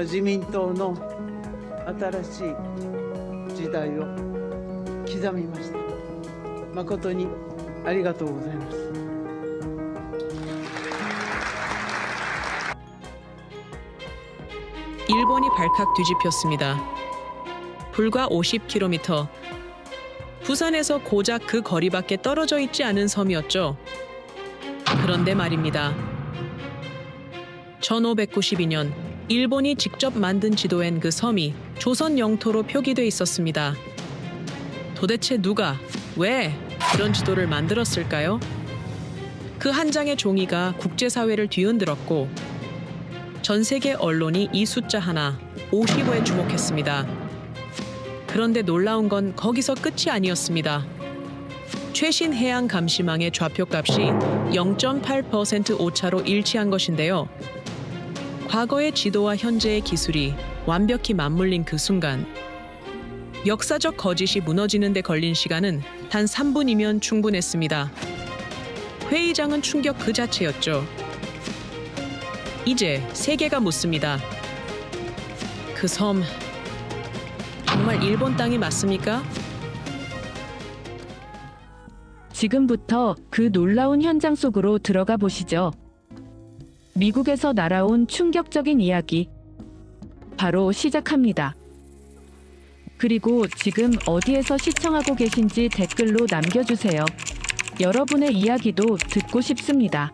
自民党の新しい時代を刻みました。誠にありがとうございます。 일본이 발칵 뒤집혔습니다. 불과 50km. 부산에서 고작 그 거리밖에 떨어져 있지 않은 섬이었죠. 그런데 말입니다. 1592년 일본이 직접 만든 지도엔 그 섬이 조선 영토로 표기돼 있었습니다. 도대체 누가, 왜 이런 지도를 만들었을까요? 그 한 장의 종이가 국제사회를 뒤흔들었고 전 세계 언론이 이 숫자 하나, 55에 주목했습니다. 그런데 놀라운 건 거기서 끝이 아니었습니다. 최신 해양 감시망의 좌표값이 0.8% 오차로 일치한 것인데요. 과거의 지도와 현재의 기술이 완벽히 맞물린 그 순간, 역사적 거짓이 무너지는 데 걸린 시간은 단 3분이면 충분했습니다. 회의장은 충격 그 자체였죠. 이제 세계가 묻습니다. 그 섬, 정말 일본 땅이 맞습니까? 지금부터 그 놀라운 현장 속으로 들어가 보시죠. 미국에서 날아온 충격적인 이야기. 바로 시작합니다. 그리고 지금 어디에서 시청하고 계신지 댓글로 남겨주세요. 여러분의 이야기도 듣고 싶습니다.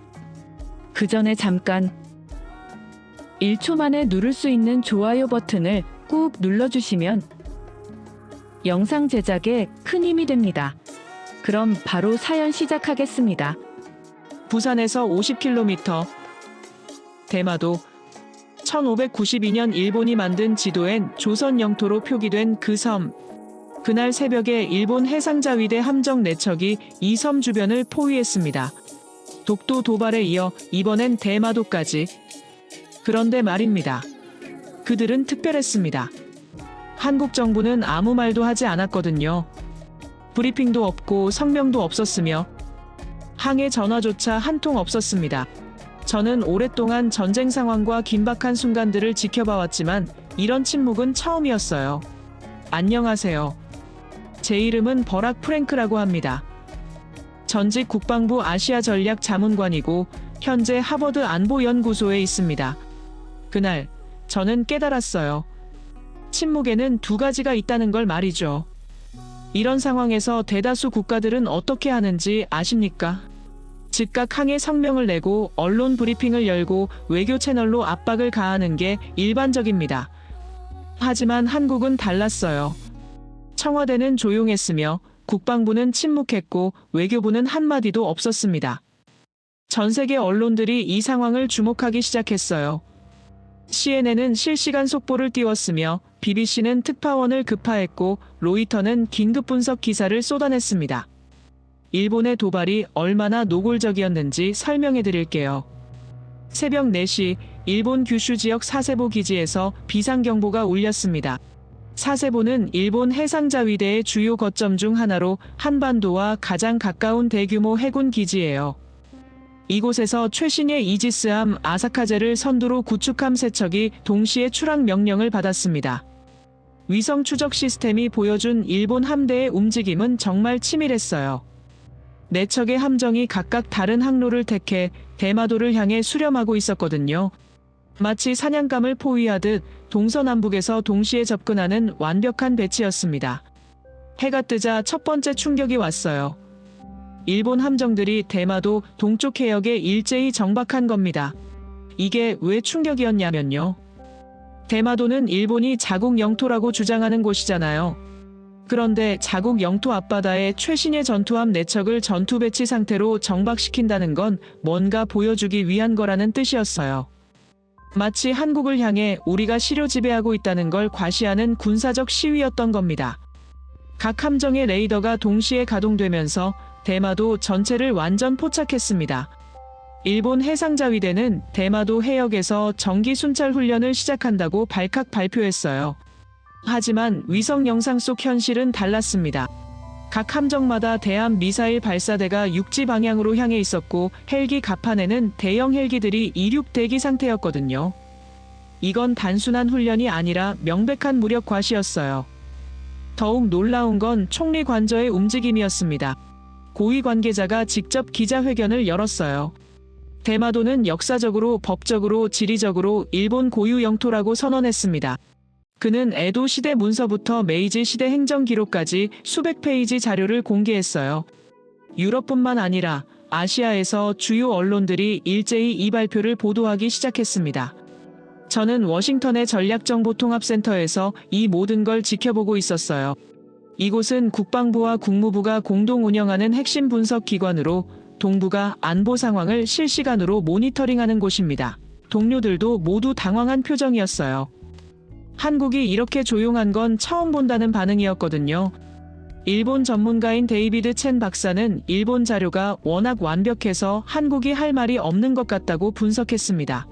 그 전에 잠깐 1초 만에 누를 수 있는 좋아요 버튼을 꾹 눌러주시면 영상 제작에 큰 힘이 됩니다. 그럼 바로 사연 시작하겠습니다. 부산에서 50km. 대마도. 1592년 일본이 만든 지도엔 조선 영토로 표기된 그 섬. 그날 새벽에 일본 해상자위대 함정 4척이 이 섬 주변을 포위했습니다. 독도 도발에 이어 이번엔 대마도까지. 그런데 말입니다. 그들은 특별했습니다. 한국 정부는 아무 말도 하지 않았거든요. 브리핑도 없고 성명도 없었으며 항해 전화조차 한 통 없었습니다. 저는 오랫동안 전쟁 상황과 긴박한 순간들을 지켜봐왔지만 이런 침묵은 처음이었어요. 안녕하세요. 제 이름은 버락 프랭크라고 합니다. 전직 국방부 아시아 전략 자문관이고 현재 하버드 안보연구소에 있습니다. 그날 저는 깨달았어요. 침묵에는 2가지가 있다는 걸 말이죠. 이런 상황에서 대다수 국가들은 어떻게 하는지 아십니까? 즉각 항해 성명을 내고 언론 브리핑을 열고 외교 채널로 압박을 가하는 게 일반적입니다. 하지만 한국은 달랐어요. 청와대는 조용했으며 국방부는 침묵했고 외교부는 한마디도 없었습니다. 전 세계 언론들이 이 상황을 주목하기 시작했어요. CNN은 실시간 속보를 띄웠으며 BBC는 특파원을 급파했고 로이터는 긴급 분석 기사를 쏟아냈습니다. 일본의 도발이 얼마나 노골적이었는지 설명해 드릴게요. 새벽 4시 일본 규슈 지역 사세보 기지에서 비상경보가 울렸습니다. 사세보는 일본 해상자위대의 주요 거점 중 하나로 한반도와 가장 가까운 대규모 해군 기지예요. 이곳에서 최신의 이지스함 아사카제를 선두로 구축함 3척이 동시에 출항 명령을 받았습니다. 위성 추적 시스템이 보여준 일본 함대의 움직임은 정말 치밀했어요. 4척의 함정이 각각 다른 항로를 택해 대마도를 향해 수렴하고 있었거든요. 마치 사냥감을 포위하듯 동서남북에서 동시에 접근하는 완벽한 배치였습니다. 해가 뜨자 첫 번째 충격이 왔어요. 일본 함정들이 대마도 동쪽 해역에 일제히 정박한 겁니다. 이게 왜 충격이었냐면요. 대마도는 일본이 자국 영토라고 주장하는 곳이잖아요. 그런데 자국 영토 앞바다에 최신의 전투함 4척을 전투 배치 상태로 정박시킨다는 건 뭔가 보여주기 위한 거라는 뜻이었어요. 마치 한국을 향해 우리가 시료 지배하고 있다는 걸 과시하는 군사적 시위였던 겁니다. 각 함정의 레이더가 동시에 가동되면서 대마도 전체를 완전 포착했습니다. 일본 해상자위대는 대마도 해역에서 정기 순찰 훈련을 시작한다고 발칵 발표했어요. 하지만 위성 영상 속 현실은 달랐습니다. 각 함정마다 대함 미사일 발사대가 육지 방향으로 향해 있었고 헬기 갑판에는 대형 헬기들이 이륙 대기 상태였거든요. 이건 단순한 훈련이 아니라 명백한 무력 과시였어요. 더욱 놀라운 건 총리 관저의 움직임이었습니다. 고위 관계자가 직접 기자회견을 열었어요. 대마도는 역사적으로, 법적으로, 지리적으로 일본 고유 영토라고 선언했습니다. 그는 에도 시대 문서부터 메이지 시대 행정 기록까지 수백 페이지 자료를 공개했어요. 유럽뿐만 아니라 아시아에서 주요 언론들이 일제히 이 발표를 보도하기 시작했습니다. 저는 워싱턴의 전략정보통합센터에서 이 모든 걸 지켜보고 있었어요. 이곳은 국방부와 국무부가 공동 운영하는 핵심 분석 기관으로 동부가 안보 상황을 실시간으로 모니터링하는 곳입니다. 동료들도 모두 당황한 표정이었어요. 한국이 이렇게 조용한 건 처음 본다는 반응이었거든요. 일본 전문가인 데이비드 첸 박사는 일본 자료가 워낙 완벽해서 한국이 할 말이 없는 것 같다고 분석했습니다.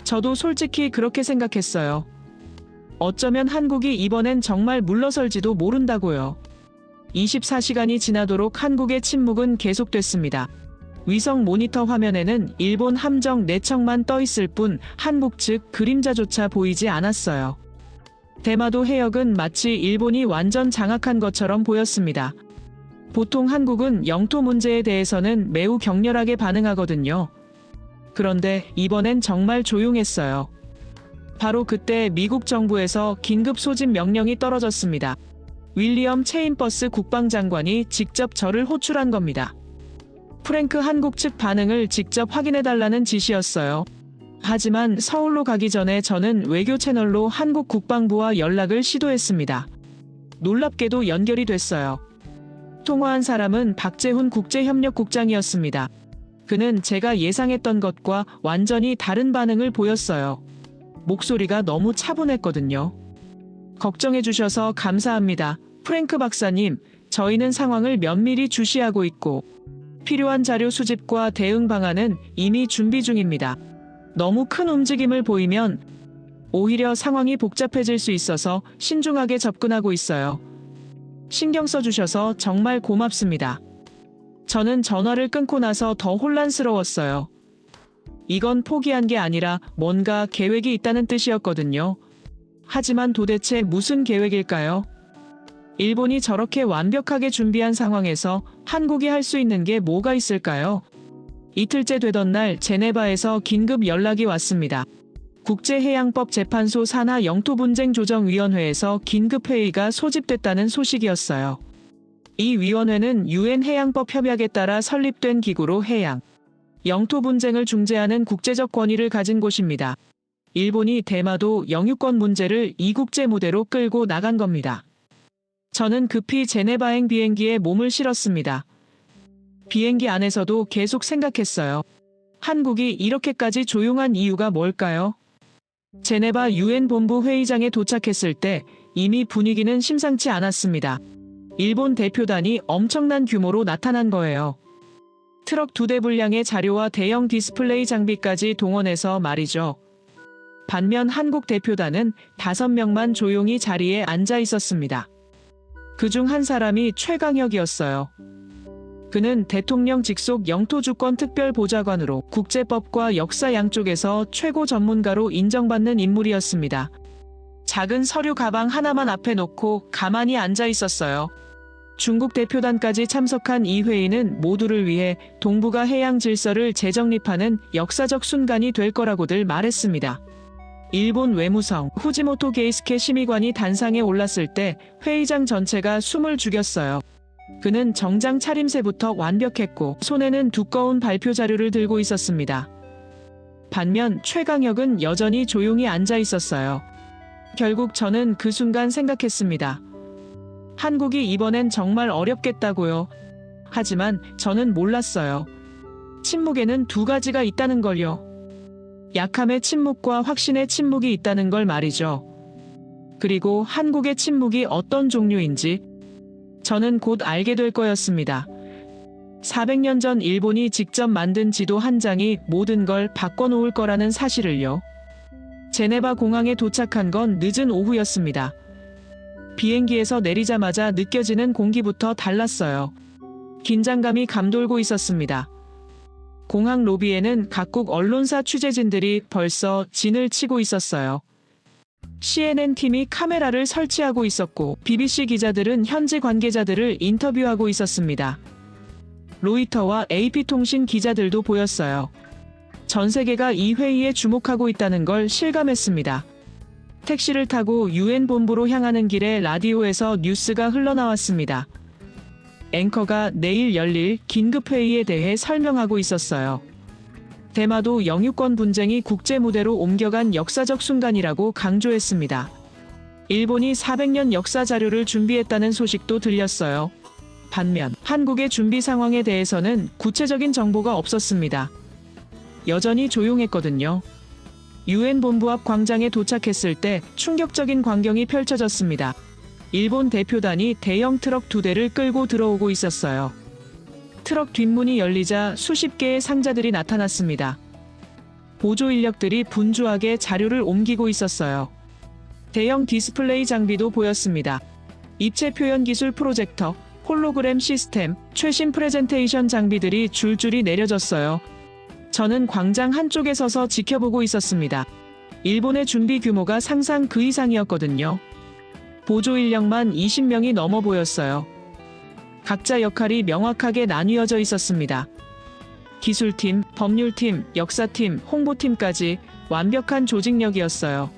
저도 솔직히 그렇게 생각했어요. 어쩌면 한국이 이번엔 정말 물러설지도 모른다고요. 24시간이 지나도록 한국의 침묵은 계속됐습니다. 위성 모니터 화면에는 일본 함정 4척만 떠 있을 뿐 한국 측 그림자조차 보이지 않았어요. 대마도 해역은 마치 일본이 완전 장악한 것처럼 보였습니다. 보통 한국은 영토 문제에 대해서는 매우 격렬하게 반응하거든요. 그런데 이번엔 정말 조용했어요. 바로 그때 미국 정부에서 긴급 소집 명령이 떨어졌습니다. 윌리엄 체인버스 국방장관이 직접 저를 호출한 겁니다. 프랭크 한국 측 반응을 직접 확인해달라는 지시였어요. 하지만 서울로 가기 전에 저는 외교 채널로 한국 국방부와 연락을 시도했습니다. 놀랍게도 연결이 됐어요. 통화한 사람은 박재훈 국제협력국장이었습니다. 그는 제가 예상했던 것과 완전히 다른 반응을 보였어요. 목소리가 너무 차분했거든요. 걱정해 주셔서 감사합니다. 프랭크 박사님, 저희는 상황을 면밀히 주시하고 있고 필요한 자료 수집과 대응 방안은 이미 준비 중입니다. 너무 큰 움직임을 보이면 오히려 상황이 복잡해질 수 있어서 신중하게 접근하고 있어요. 신경 써주셔서 정말 고맙습니다. 저는 전화를 끊고 나서 더 혼란스러웠어요. 이건 포기한 게 아니라 뭔가 계획이 있다는 뜻이었거든요. 하지만 도대체 무슨 계획일까요? 일본이 저렇게 완벽하게 준비한 상황에서 한국이 할 수 있는 게 뭐가 있을까요? 이틀째 되던 날 제네바에서 긴급 연락이 왔습니다. 국제해양법 재판소 산하 영토분쟁조정위원회에서 긴급회의가 소집됐다는 소식이었어요. 이 위원회는 UN 해양법 협약에 따라 설립된 기구로 해양, 영토 분쟁을 중재하는 국제적 권위를 가진 곳입니다. 일본이 대마도 영유권 문제를 이국제 무대로 끌고 나간 겁니다. 저는 급히 제네바행 비행기에 몸을 실었습니다. 비행기 안에서도 계속 생각했어요. 한국이 이렇게까지 조용한 이유가 뭘까요? 제네바 UN 본부 회의장에 도착했을 때 이미 분위기는 심상치 않았습니다. 일본 대표단이 엄청난 규모로 나타난 거예요. 트럭 2대 분량의 자료와 대형 디스플레이 장비까지 동원해서 말이죠. 반면 한국 대표단은 5명만 조용히 자리에 앉아 있었습니다. 그중 한 사람이 최강혁이었어요. 그는 대통령 직속 영토주권 특별보좌관으로 국제법과 역사 양쪽에서 최고 전문가로 인정받는 인물이었습니다. 작은 서류 가방 하나만 앞에 놓고 가만히 앉아 있었어요. 중국 대표단까지 참석한 이 회의는 모두를 위해 동북아 해양 질서를 재정립하는 역사적 순간이 될 거라고들 말했습니다. 일본 외무성 후지모토 게이스케 심의관이 단상에 올랐을 때 회의장 전체가 숨을 죽였어요. 그는 정장 차림새부터 완벽했고 손에는 두꺼운 발표 자료를 들고 있었습니다. 반면 최강혁은 여전히 조용히 앉아 있었어요. 결국 저는 그 순간 생각했습니다. 한국이 이번엔 정말 어렵겠다고요. 하지만 저는 몰랐어요. 침묵에는 2가지가 있다는 걸요. 약함의 침묵과 확신의 침묵이 있다는 걸 말이죠. 그리고 한국의 침묵이 어떤 종류인지 저는 곧 알게 될 거였습니다. 400년 전 일본이 직접 만든 지도 한 장이 모든 걸 바꿔놓을 거라는 사실을요. 제네바 공항에 도착한 건 늦은 오후였습니다. 비행기에서 내리자마자 느껴지는 공기부터 달랐어요. 긴장감이 감돌고 있었습니다. 공항 로비에는 각국 언론사 취재진들이 벌써 진을 치고 있었어요. CNN 팀이 카메라를 설치하고 있었고 BBC 기자들은 현지 관계자들을 인터뷰하고 있었습니다. 로이터와 AP통신 기자들도 보였어요. 전 세계가 이 회의에 주목하고 있다는 걸 실감했습니다. 택시를 타고 UN 본부로 향하는 길에 라디오에서 뉴스가 흘러나왔습니다. 앵커가 내일 열릴 긴급회의에 대해 설명하고 있었어요. 대마도 영유권 분쟁이 국제 무대로 옮겨간 역사적 순간이라고 강조했습니다. 일본이 400년 역사 자료를 준비했다는 소식도 들렸어요. 반면 한국의 준비 상황에 대해서는 구체적인 정보가 없었습니다. 여전히 조용했거든요. UN 본부 앞 광장에 도착했을 때 충격적인 광경이 펼쳐졌습니다. 일본 대표단이 대형 트럭 2대를 끌고 들어오고 있었어요. 트럭 뒷문이 열리자 수십 개의 상자들이 나타났습니다. 보조 인력들이 분주하게 자료를 옮기고 있었어요. 대형 디스플레이 장비도 보였습니다. 입체 표현 기술 프로젝터, 홀로그램 시스템, 최신 프레젠테이션 장비들이 줄줄이 내려졌어요. 저는 광장 한쪽에 서서 지켜보고 있었습니다. 일본의 준비 규모가 상상 그 이상이었거든요. 보조 인력만 20명이 넘어 보였어요. 각자 역할이 명확하게 나뉘어져 있었습니다. 기술팀, 법률팀, 역사팀, 홍보팀까지 완벽한 조직력이었어요.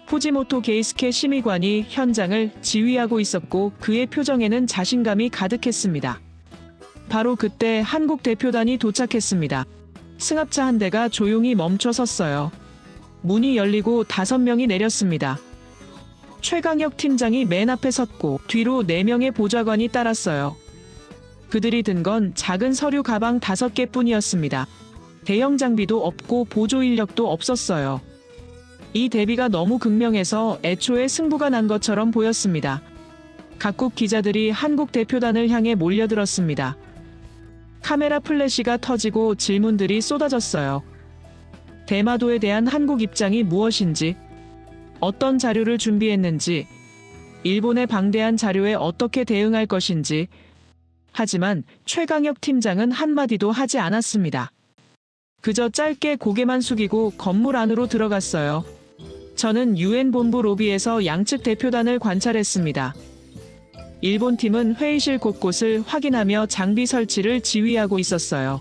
푸지모토 게이스케 심의관이 현장을 지휘하고 있었고 그의 표정에는 자신감이 가득했습니다. 바로 그때 한국 대표단이 도착했습니다. 승합차 한 대가 조용히 멈춰 섰어요. 문이 열리고 5명이 내렸습니다. 최강혁 팀장이 맨 앞에 섰고 뒤로 4명의 보좌관이 따랐어요. 그들이 든 건 작은 서류 가방 5개뿐이었습니다. 대형 장비도 없고 보조 인력도 없었어요. 이 대비가 너무 극명해서 애초에 승부가 난 것처럼 보였습니다. 각국 기자들이 한국 대표단을 향해 몰려들었습니다. 카메라 플래시가 터지고 질문들이 쏟아졌어요. 대마도에 대한 한국 입장이 무엇인지, 어떤 자료를 준비했는지, 일본의 방대한 자료에 어떻게 대응할 것인지. 하지만 최강혁 팀장은 한마디도 하지 않았습니다. 그저 짧게 고개만 숙이고 건물 안으로 들어갔어요. 저는 UN 본부 로비에서 양측 대표단을 관찰했습니다. 일본 팀은 회의실 곳곳을 확인하며 장비 설치를 지휘하고 있었어요.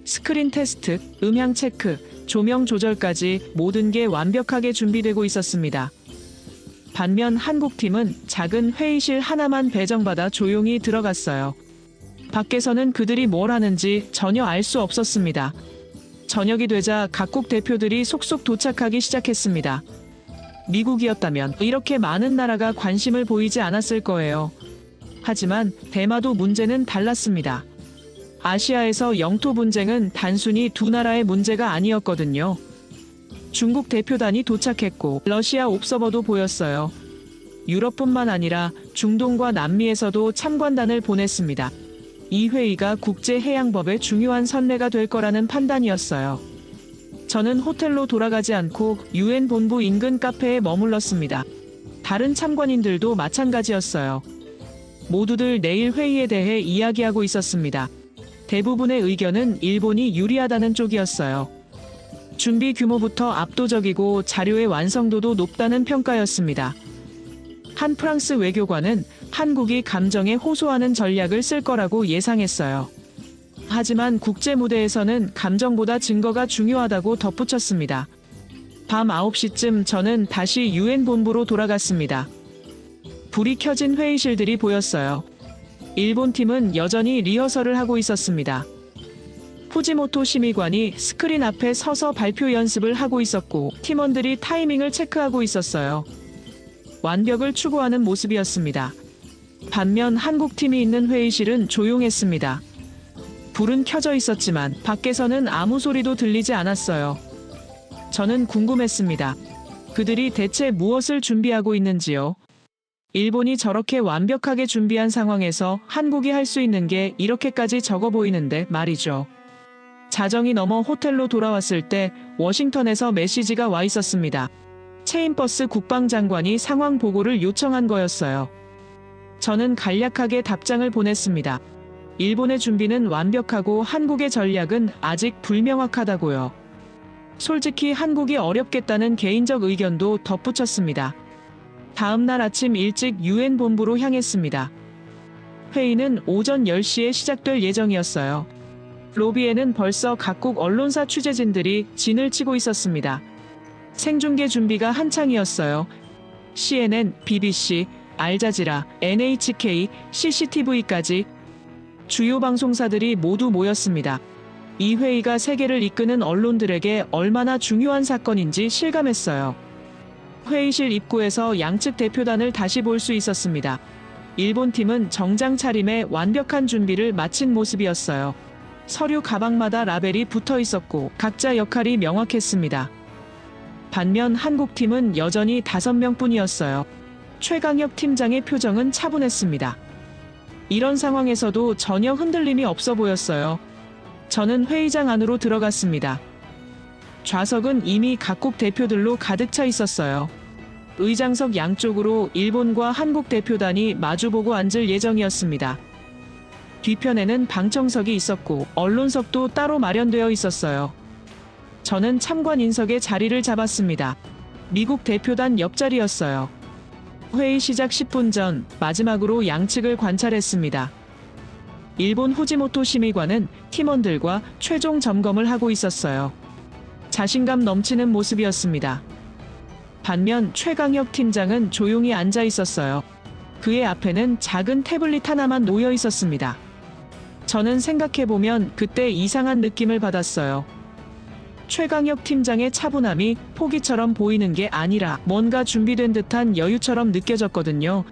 스크린 테스트, 음향 체크, 조명 조절까지 모든 게 완벽하게 준비되고 있었습니다. 반면 한국팀은 작은 회의실 하나만 배정받아 조용히 들어갔어요. 밖에서는 그들이 뭘 하는지 전혀 알 수 없었습니다. 저녁이 되자 각국 대표들이 속속 도착하기 시작했습니다. 미국이었다면 이렇게 많은 나라가 관심을 보이지 않았을 거예요. 하지만 대마도 문제는 달랐습니다. 아시아에서 영토 분쟁은 단순히 두 나라의 문제가 아니었거든요. 중국 대표단이 도착했고 러시아 옵서버도 보였어요. 유럽뿐만 아니라 중동과 남미에서도 참관단을 보냈습니다. 이 회의가 국제해양법의 중요한 선례가 될 거라는 판단이었어요. 저는 호텔로 돌아가지 않고 UN 본부 인근 카페에 머물렀습니다. 다른 참관인들도 마찬가지였어요. 모두들 내일 회의에 대해 이야기하고 있었습니다. 대부분의 의견은 일본이 유리하다는 쪽이었어요. 준비 규모부터 압도적이고 자료의 완성도도 높다는 평가였습니다. 한 프랑스 외교관은 한국이 감정에 호소하는 전략을 쓸 거라고 예상했어요. 하지만 국제 무대에서는 감정보다 증거가 중요하다고 덧붙였습니다. 밤 9시쯤 저는 다시 UN 본부로 돌아갔습니다. 불이 켜진 회의실들이 보였어요. 일본 팀은 여전히 리허설을 하고 있었습니다. 푸지모토 심의관이 스크린 앞에 서서 발표 연습을 하고 있었고 팀원들이 타이밍을 체크하고 있었어요. 완벽을 추구하는 모습이었습니다. 반면 한국 팀이 있는 회의실은 조용했습니다. 불은 켜져 있었지만 밖에서는 아무 소리도 들리지 않았어요. 저는 궁금했습니다. 그들이 대체 무엇을 준비하고 있는지요? 일본이 저렇게 완벽하게 준비한 상황에서 한국이 할 수 있는 게 이렇게까지 적어 보이는데 말이죠. 자정이 넘어 호텔로 돌아왔을 때 워싱턴에서 메시지가 와 있었습니다. 체인버스 국방장관이 상황 보고를 요청한 거였어요. 저는 간략하게 답장을 보냈습니다. 일본의 준비는 완벽하고 한국의 전략은 아직 불명확하다고요. 솔직히 한국이 어렵겠다는 개인적 의견도 덧붙였습니다. 다음 날 아침 일찍 유엔 본부로 향했습니다. 회의는 오전 10시에 시작될 예정이었어요. 로비에는 벌써 각국 언론사 취재진들이 진을 치고 있었습니다. 생중계 준비가 한창이었어요. CNN, BBC, 알자지라, NHK, CCTV까지 주요 방송사들이 모두 모였습니다. 이 회의가 세계를 이끄는 언론들에게 얼마나 중요한 사건인지 실감했어요. 회의실 입구에서 양측 대표단을 다시 볼 수 있었습니다. 일본 팀은 정장 차림에 완벽한 준비를 마친 모습이었어요. 서류 가방마다 라벨이 붙어 있었고 각자 역할이 명확했습니다. 반면 한국 팀은 여전히 5명뿐이었어요. 최강혁 팀장의 표정은 차분했습니다. 이런 상황에서도 전혀 흔들림이 없어 보였어요. 저는 회의장 안으로 들어갔습니다. 좌석은 이미 각국 대표들로 가득 차 있었어요. 의장석 양쪽으로 일본과 한국 대표단이 마주보고 앉을 예정이었습니다. 뒤편에는 방청석이 있었고 언론석도 따로 마련되어 있었어요. 저는 참관인석에 자리를 잡았습니다. 미국 대표단 옆자리였어요. 회의 시작 10분 전 마지막으로 양측을 관찰했습니다. 일본 후지모토 심의관은 팀원들과 최종 점검을 하고 있었어요. 자신감 넘치는 모습이었습니다. 반면 최강혁 팀장은 조용히 앉아 있었어요. 그의 앞에는 작은 태블릿 하나만 놓여 있었습니다. 저는 생각해보면 그때 이상한 느낌을 받았어요. 최강혁 팀장의 차분함이 포기처럼 보이는 게 아니라 뭔가 준비된 듯한 여유처럼 느껴졌거든요.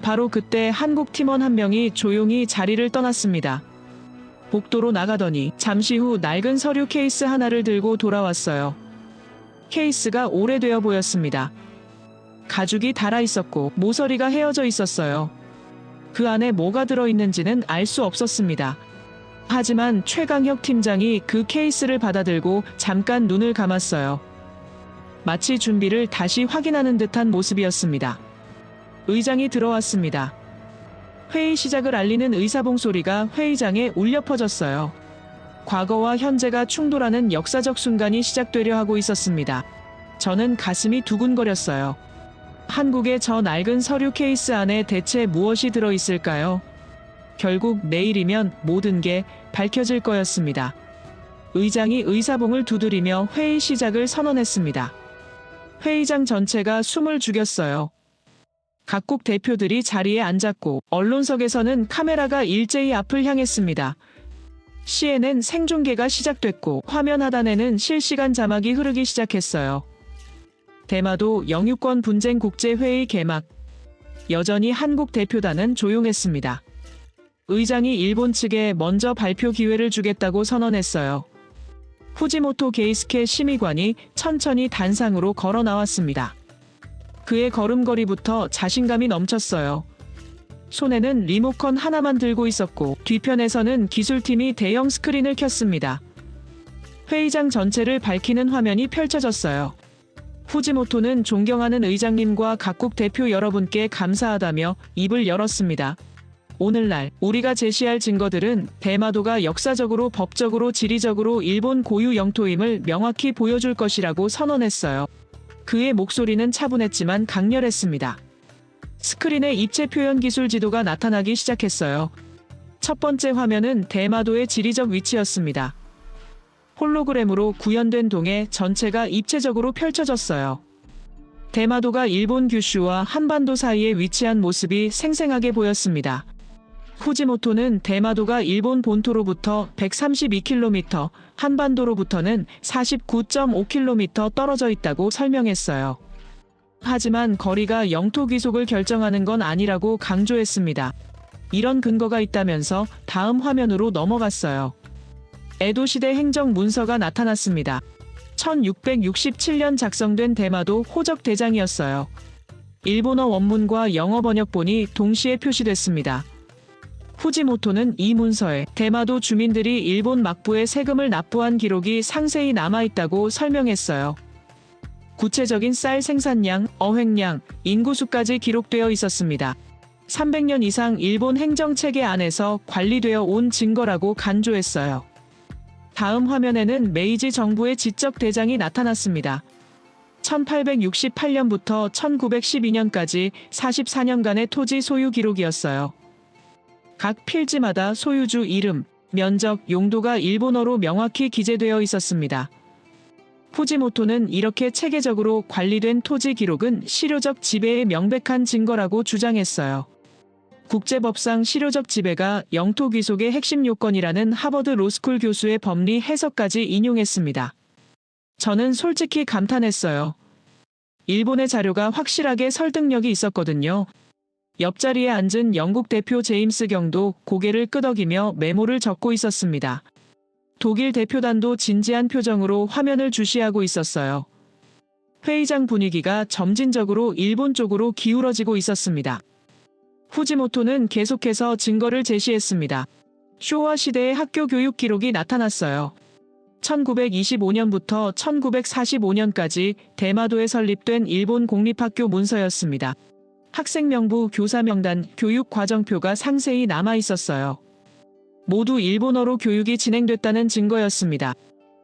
바로 그때 한국 팀원 한 명이 조용히 자리를 떠났습니다. 복도로 나가더니 잠시 후 낡은 서류 케이스 하나를 들고 돌아왔어요. 케이스가 오래되어 보였습니다. 가죽이 닳아 있었고 모서리가 헤어져 있었어요. 그 안에 뭐가 들어있는지는 알 수 없었습니다. 하지만 최강혁 팀장이 그 케이스를 받아들고 잠깐 눈을 감았어요. 마치 준비를 다시 확인하는 듯한 모습이었습니다. 의장이 들어왔습니다. 회의 시작을 알리는 의사봉 소리가 회의장에 울려 퍼졌어요. 과거와 현재가 충돌하는 역사적 순간이 시작되려 하고 있었습니다. 저는 가슴이 두근거렸어요. 한국의 저 낡은 서류 케이스 안에 대체 무엇이 들어있을까요? 결국 내일이면 모든 게 밝혀질 거였습니다. 의장이 의사봉을 두드리며 회의 시작을 선언했습니다. 회의장 전체가 숨을 죽였어요. 각국 대표들이 자리에 앉았고 언론석에서는 카메라가 일제히 앞을 향했습니다. CNN 생중계가 시작됐고 화면 하단에는 실시간 자막이 흐르기 시작했어요. 대마도 영유권 분쟁 국제회의 개막. 여전히 한국 대표단은 조용했습니다. 의장이 일본 측에 먼저 발표 기회를 주겠다고 선언했어요. 후지모토 게이스케 심의관이 천천히 단상으로 걸어 나왔습니다. 그의 걸음걸이부터 자신감이 넘쳤어요. 손에는 리모컨 하나만 들고 있었고 뒤편에서는 기술팀이 대형 스크린을 켰습니다. 회의장 전체를 밝히는 화면이 펼쳐졌어요. 후지모토는 존경하는 의장님과 각국 대표 여러분께 감사하다며 입을 열었습니다. 오늘날 우리가 제시할 증거들은 대마도가 역사적으로, 법적으로, 지리적으로 일본 고유 영토임을 명확히 보여줄 것이라고 선언했어요. 그의 목소리는 차분했지만 강렬했습니다. 스크린에 입체 표현 기술 지도가 나타나기 시작했어요. 첫 번째 화면은 대마도의 지리적 위치였습니다. 홀로그램으로 구현된 동해 전체가 입체적으로 펼쳐졌어요. 대마도가 일본 규슈와 한반도 사이에 위치한 모습이 생생하게 보였습니다. 후지모토는 대마도가 일본 본토로부터 132km, 한반도로부터는 49.5km 떨어져 있다고 설명했어요. 하지만 거리가 영토 귀속을 결정하는 건 아니라고 강조했습니다. 이런 근거가 있다면서 다음 화면으로 넘어갔어요. 에도시대 행정 문서가 나타났습니다. 1667년 작성된 대마도 호적 대장이었어요. 일본어 원문과 영어 번역본이 동시에 표시됐습니다. 후지모토는 이 문서에 대마도 주민들이 일본 막부에 세금을 납부한 기록이 상세히 남아있다고 설명했어요. 구체적인 쌀 생산량, 어획량, 인구수까지 기록되어 있었습니다. 300년 이상 일본 행정체계 안에서 관리되어 온 증거라고 간주했어요. 다음 화면에는 메이지 정부의 지적 대장이 나타났습니다. 1868년부터 1912년까지 44년간의 토지 소유 기록이었어요. 각 필지마다 소유주 이름, 면적, 용도가 일본어로 명확히 기재되어 있었습니다. 후지모토는 이렇게 체계적으로 관리된 토지 기록은 실효적 지배의 명백한 증거라고 주장했어요. 국제법상 실효적 지배가 영토 귀속의 핵심 요건이라는 하버드 로스쿨 교수의 법리 해석까지 인용했습니다. 저는 솔직히 감탄했어요. 일본의 자료가 확실하게 설득력이 있었거든요. 옆자리에 앉은 영국 대표 제임스 경도 고개를 끄덕이며 메모를 적고 있었습니다. 독일 대표단도 진지한 표정으로 화면을 주시하고 있었어요. 회의장 분위기가 점진적으로 일본 쪽으로 기울어지고 있었습니다. 후지모토는 계속해서 증거를 제시했습니다. 쇼와 시대의 학교 교육 기록이 나타났어요. 1925년부터 1945년까지 대마도에 설립된 일본 공립학교 문서였습니다. 학생 명부, 교사 명단, 교육 과정표가 상세히 남아 있었어요. 모두 일본어로 교육이 진행됐다는 증거였습니다.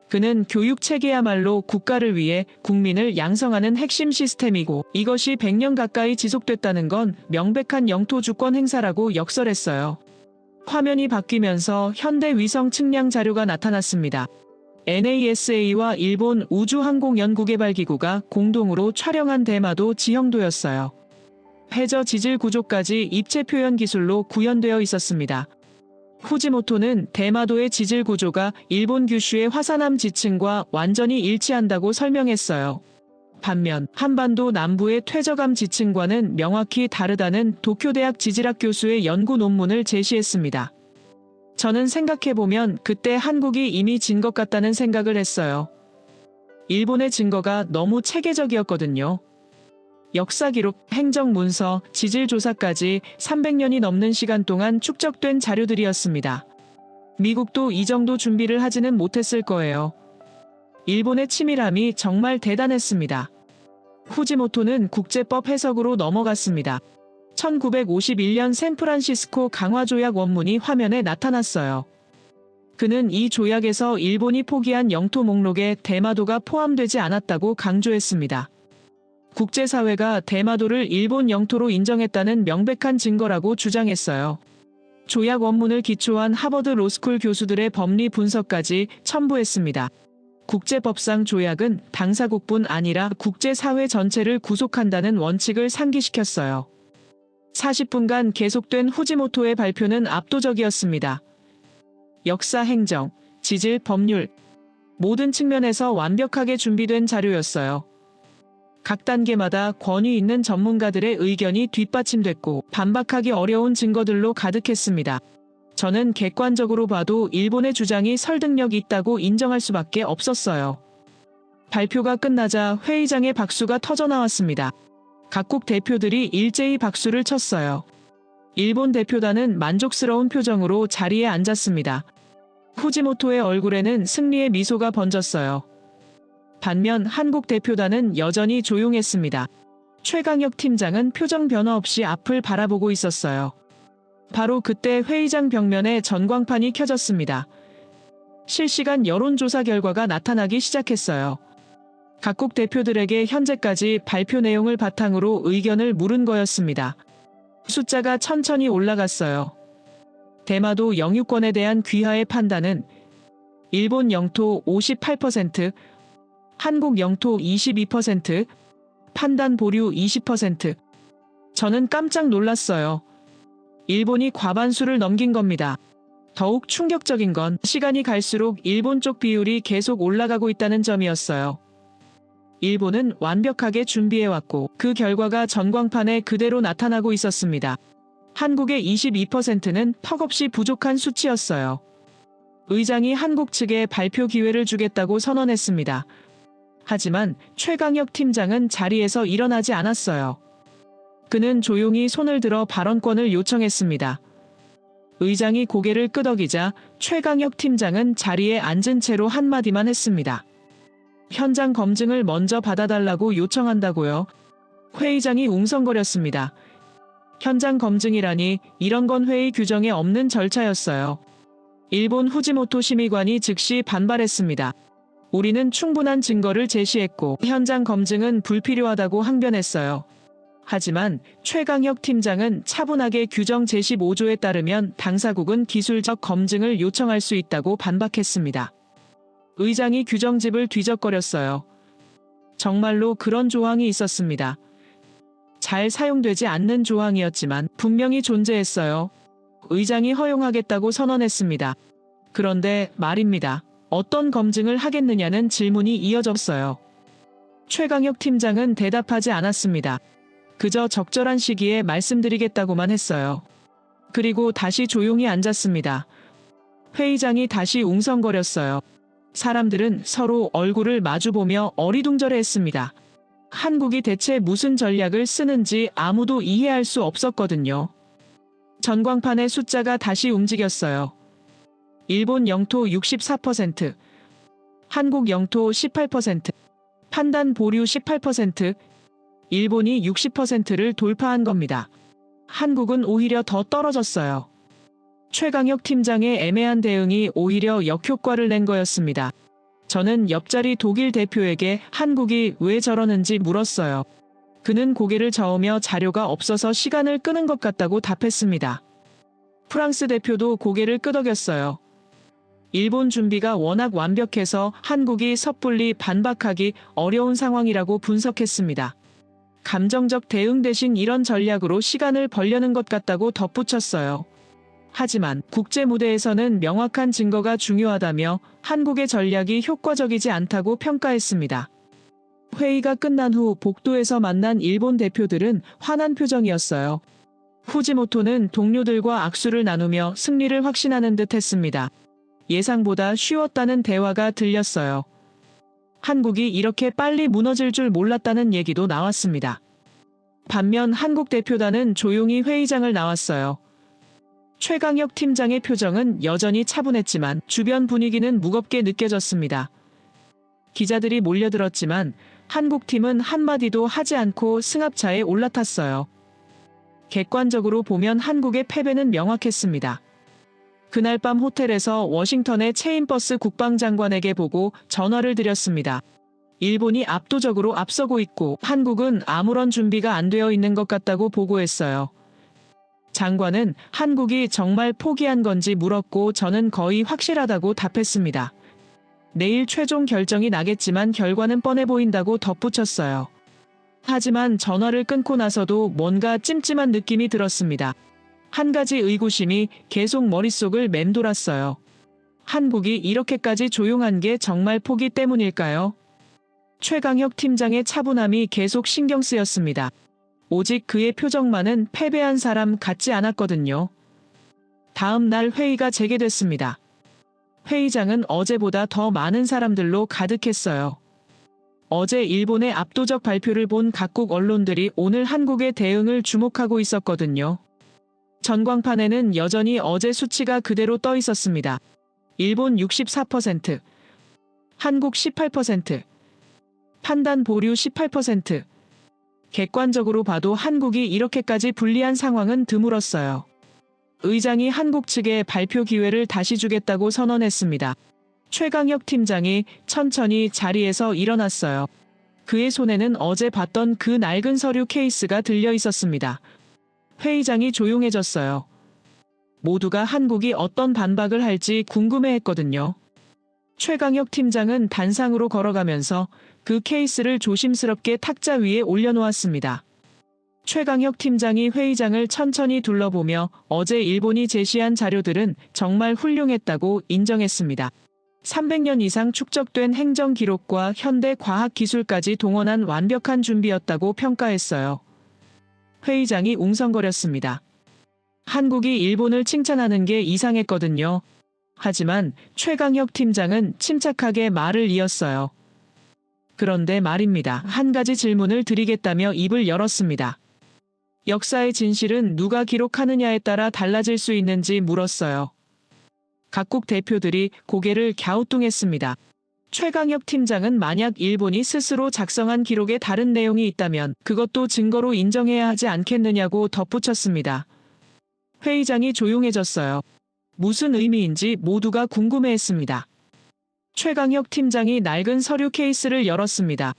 그는 교육 체계야말로 국가를 위해 국민을 양성하는 핵심 시스템이고 이것이 100년 가까이 지속됐다는 건 명백한 영토 주권 행사라고 역설했어요. 화면이 바뀌면서 현대 위성 측량 자료가 나타났습니다. NASA와 일본 우주항공연구개발기구가 공동으로 촬영한 대마도 지형도였어요. 해저 지질 구조까지 입체 표현 기술로 구현되어 있었습니다. 후지모토는 대마도의 지질 구조가 일본 규슈의 화산암 지층과 완전히 일치한다고 설명했어요. 반면 한반도 남부의 퇴적암 지층과는 명확히 다르다는 도쿄대학 지질학 교수의 연구 논문을 제시했습니다. 저는 생각해보면 그때 한국이 이미 진 것 같다는 생각을 했어요. 일본의 증거가 너무 체계적이었거든요. 역사 기록, 행정 문서, 지질 조사까지 300년이 넘는 시간 동안 축적된 자료들이었습니다. 미국도 이 정도 준비를 하지는 못했을 거예요. 일본의 치밀함이 정말 대단했습니다. 후지모토는 국제법 해석으로 넘어갔습니다. 1951년 샌프란시스코 강화조약 원문이 화면에 나타났어요. 그는 이 조약에서 일본이 포기한 영토 목록에 대마도가 포함되지 않았다고 강조했습니다. 국제사회가 대마도를 일본 영토로 인정했다는 명백한 증거라고 주장했어요. 조약 원문을 기초한 하버드 로스쿨 교수들의 법리 분석까지 첨부했습니다. 국제법상 조약은 당사국뿐 아니라 국제사회 전체를 구속한다는 원칙을 상기시켰어요. 40분간 계속된 후지모토의 발표는 압도적이었습니다. 역사, 행정, 지질, 법률 모든 측면에서 완벽하게 준비된 자료였어요. 각 단계마다 권위 있는 전문가들의 의견이 뒷받침됐고 반박하기 어려운 증거들로 가득했습니다. 저는 객관적으로 봐도 일본의 주장이 설득력 있다고 인정할 수밖에 없었어요. 발표가 끝나자 회의장에 박수가 터져나왔습니다. 각국 대표들이 일제히 박수를 쳤어요. 일본 대표단은 만족스러운 표정으로 자리에 앉았습니다. 후지모토의 얼굴에는 승리의 미소가 번졌어요. 반면 한국 대표단은 여전히 조용했습니다. 최강혁 팀장은 표정 변화 없이 앞을 바라보고 있었어요. 바로 그때 회의장 벽면에 전광판이 켜졌습니다. 실시간 여론조사 결과가 나타나기 시작했어요. 각국 대표들에게 현재까지 발표 내용을 바탕으로 의견을 물은 거였습니다. 숫자가 천천히 올라갔어요. 대마도 영유권에 대한 귀하의 판단은 일본 영토 58%, 한국 영토 22%, 판단 보류 20%. 저는 깜짝 놀랐어요. 일본이 과반수를 넘긴 겁니다. 더욱 충격적인 건 시간이 갈수록 일본 쪽 비율이 계속 올라가고 있다는 점이었어요. 일본은 완벽하게 준비해왔고 그 결과가 전광판에 그대로 나타나고 있었습니다. 한국의 22%는 턱없이 부족한 수치였어요. 의장이 한국 측에 발표 기회를 주겠다고 선언했습니다. 하지만 최강혁 팀장은 자리에서 일어나지 않았어요. 그는 조용히 손을 들어 발언권을 요청했습니다. 의장이 고개를 끄덕이자 최강혁 팀장은 자리에 앉은 채로 한마디만 했습니다. 현장 검증을 먼저 받아달라고 요청한다고요. 회의장이 웅성거렸습니다. 현장 검증이라니 이런 건 회의 규정에 없는 절차였어요. 일본 후지모토 심의관이 즉시 반발했습니다. 우리는 충분한 증거를 제시했고 현장 검증은 불필요하다고 항변했어요. 하지만 최강혁 팀장은 차분하게 규정 제15조에 따르면 당사국은 기술적 검증을 요청할 수 있다고 반박했습니다. 의장이 규정집을 뒤적거렸어요. 정말로 그런 조항이 있었습니다. 잘 사용되지 않는 조항이었지만 분명히 존재했어요. 의장이 허용하겠다고 선언했습니다. 그런데 말입니다. 어떤 검증을 하겠느냐는 질문이 이어졌어요. 최강혁 팀장은 대답하지 않았습니다. 그저 적절한 시기에 말씀드리겠다고만 했어요. 그리고 다시 조용히 앉았습니다. 회의장이 다시 웅성거렸어요. 사람들은 서로 얼굴을 마주보며 어리둥절해했습니다. 한국이 대체 무슨 전략을 쓰는지 아무도 이해할 수 없었거든요. 전광판의 숫자가 다시 움직였어요. 일본 영토 64%, 한국 영토 18%, 판단 보류 18%, 일본이 60%를 돌파한 겁니다. 한국은 오히려 더 떨어졌어요. 최강혁 팀장의 애매한 대응이 오히려 역효과를 낸 거였습니다. 저는 옆자리 독일 대표에게 한국이 왜 저러는지 물었어요. 그는 고개를 저으며 자료가 없어서 시간을 끄는 것 같다고 답했습니다. 프랑스 대표도 고개를 끄덕였어요. 일본 준비가 워낙 완벽해서 한국이 섣불리 반박하기 어려운 상황이라고 분석했습니다. 감정적 대응 대신 이런 전략으로 시간을 벌려는 것 같다고 덧붙였어요. 하지만 국제 무대에서는 명확한 증거가 중요하다며 한국의 전략이 효과적이지 않다고 평가했습니다. 회의가 끝난 후 복도에서 만난 일본 대표들은 화난 표정이었어요. 후지모토는 동료들과 악수를 나누며 승리를 확신하는 듯 했습니다. 예상보다 쉬웠다는 대화가 들렸어요. 한국이 이렇게 빨리 무너질 줄 몰랐다는 얘기도 나왔습니다. 반면 한국 대표단은 조용히 회의장을 나왔어요. 최강혁 팀장의 표정은 여전히 차분했지만 주변 분위기는 무겁게 느껴졌습니다. 기자들이 몰려들었지만 한국팀은 한마디도 하지 않고 승합차에 올라탔어요. 객관적으로 보면 한국의 패배는 명확했습니다. 그날 밤 호텔에서 워싱턴의 체인버스 국방장관에게 보고 전화를 드렸습니다. 일본이 압도적으로 앞서고 있고 한국은 아무런 준비가 안 되어 있는 것 같다고 보고했어요. 장관은 한국이 정말 포기한 건지 물었고 저는 거의 확실하다고 답했습니다. 내일 최종 결정이 나겠지만 결과는 뻔해 보인다고 덧붙였어요. 하지만 전화를 끊고 나서도 뭔가 찜찜한 느낌이 들었습니다. 한 가지 의구심이 계속 머릿속을 맴돌았어요. 한국이 이렇게까지 조용한 게 정말 포기 때문일까요? 최강혁 팀장의 차분함이 계속 신경 쓰였습니다. 오직 그의 표정만은 패배한 사람 같지 않았거든요. 다음 날 회의가 재개됐습니다. 회의장은 어제보다 더 많은 사람들로 가득했어요. 어제 일본의 압도적 발표를 본 각국 언론들이 오늘 한국의 대응을 주목하고 있었거든요. 전광판에는 여전히 어제 수치가 그대로 떠 있었습니다. 일본 64%, 한국 18%, 판단 보류 18%. 객관적으로 봐도 한국이 이렇게까지 불리한 상황은 드물었어요. 의장이 한국 측에 발표 기회를 다시 주겠다고 선언했습니다. 최강혁 팀장이 천천히 자리에서 일어났어요. 그의 손에는 어제 봤던 그 낡은 서류 케이스가 들려 있었습니다. 회의장이 조용해졌어요. 모두가 한국이 어떤 반박을 할지 궁금해했거든요. 최강혁 팀장은 단상으로 걸어가면서 그 케이스를 조심스럽게 탁자 위에 올려놓았습니다. 최강혁 팀장이 회의장을 천천히 둘러보며 어제 일본이 제시한 자료들은 정말 훌륭했다고 인정했습니다. 300년 이상 축적된 행정 기록과 현대 과학 기술까지 동원한 완벽한 준비였다고 평가했어요. 회의장이 웅성거렸습니다. 한국이 일본을 칭찬하는 게 이상했거든요. 하지만 최강혁 팀장은 침착하게 말을 이었어요. 그런데 말입니다. 한 가지 질문을 드리겠다며 입을 열었습니다. 역사의 진실은 누가 기록하느냐에 따라 달라질 수 있는지 물었어요. 각국 대표들이 고개를 갸우뚱했습니다. 최강혁 팀장은 만약 일본이 스스로 작성한 기록에 다른 내용이 있다면 그것도 증거로 인정해야 하지 않겠느냐고 덧붙였습니다. 회의장이 조용해졌어요. 무슨 의미인지 모두가 궁금해했습니다. 최강혁 팀장이 낡은 서류 케이스를 열었습니다.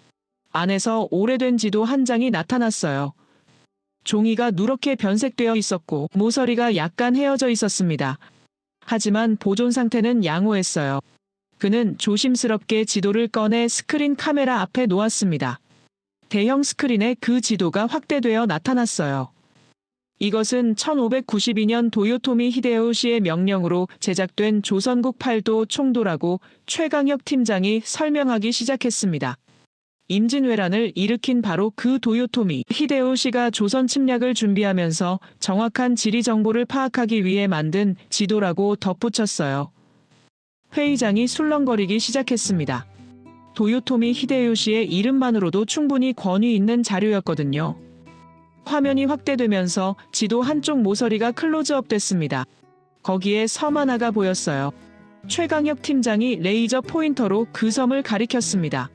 안에서 오래된 지도 한 장이 나타났어요. 종이가 누렇게 변색되어 있었고 모서리가 약간 헤어져 있었습니다. 하지만 보존 상태는 양호했어요. 그는 조심스럽게 지도를 꺼내 스크린 카메라 앞에 놓았습니다. 대형 스크린에 그 지도가 확대되어 나타났어요. 이것은 1592년 도요토미 히데요시의 명령으로 제작된 조선국 8도 총도라고 최강혁 팀장이 설명하기 시작했습니다. 임진왜란을 일으킨 바로 그 도요토미 히데요시가 조선 침략을 준비하면서 정확한 지리 정보를 파악하기 위해 만든 지도라고 덧붙였어요. 회의장이 술렁거리기 시작했습니다. 도요토미 히데요시의 이름만으로도 충분히 권위 있는 자료였거든요. 화면이 확대되면서 지도 한쪽 모서리가 클로즈업 됐습니다. 거기에 섬 하나가 보였어요. 최강혁 팀장이 레이저 포인터로 그 섬을 가리켰습니다.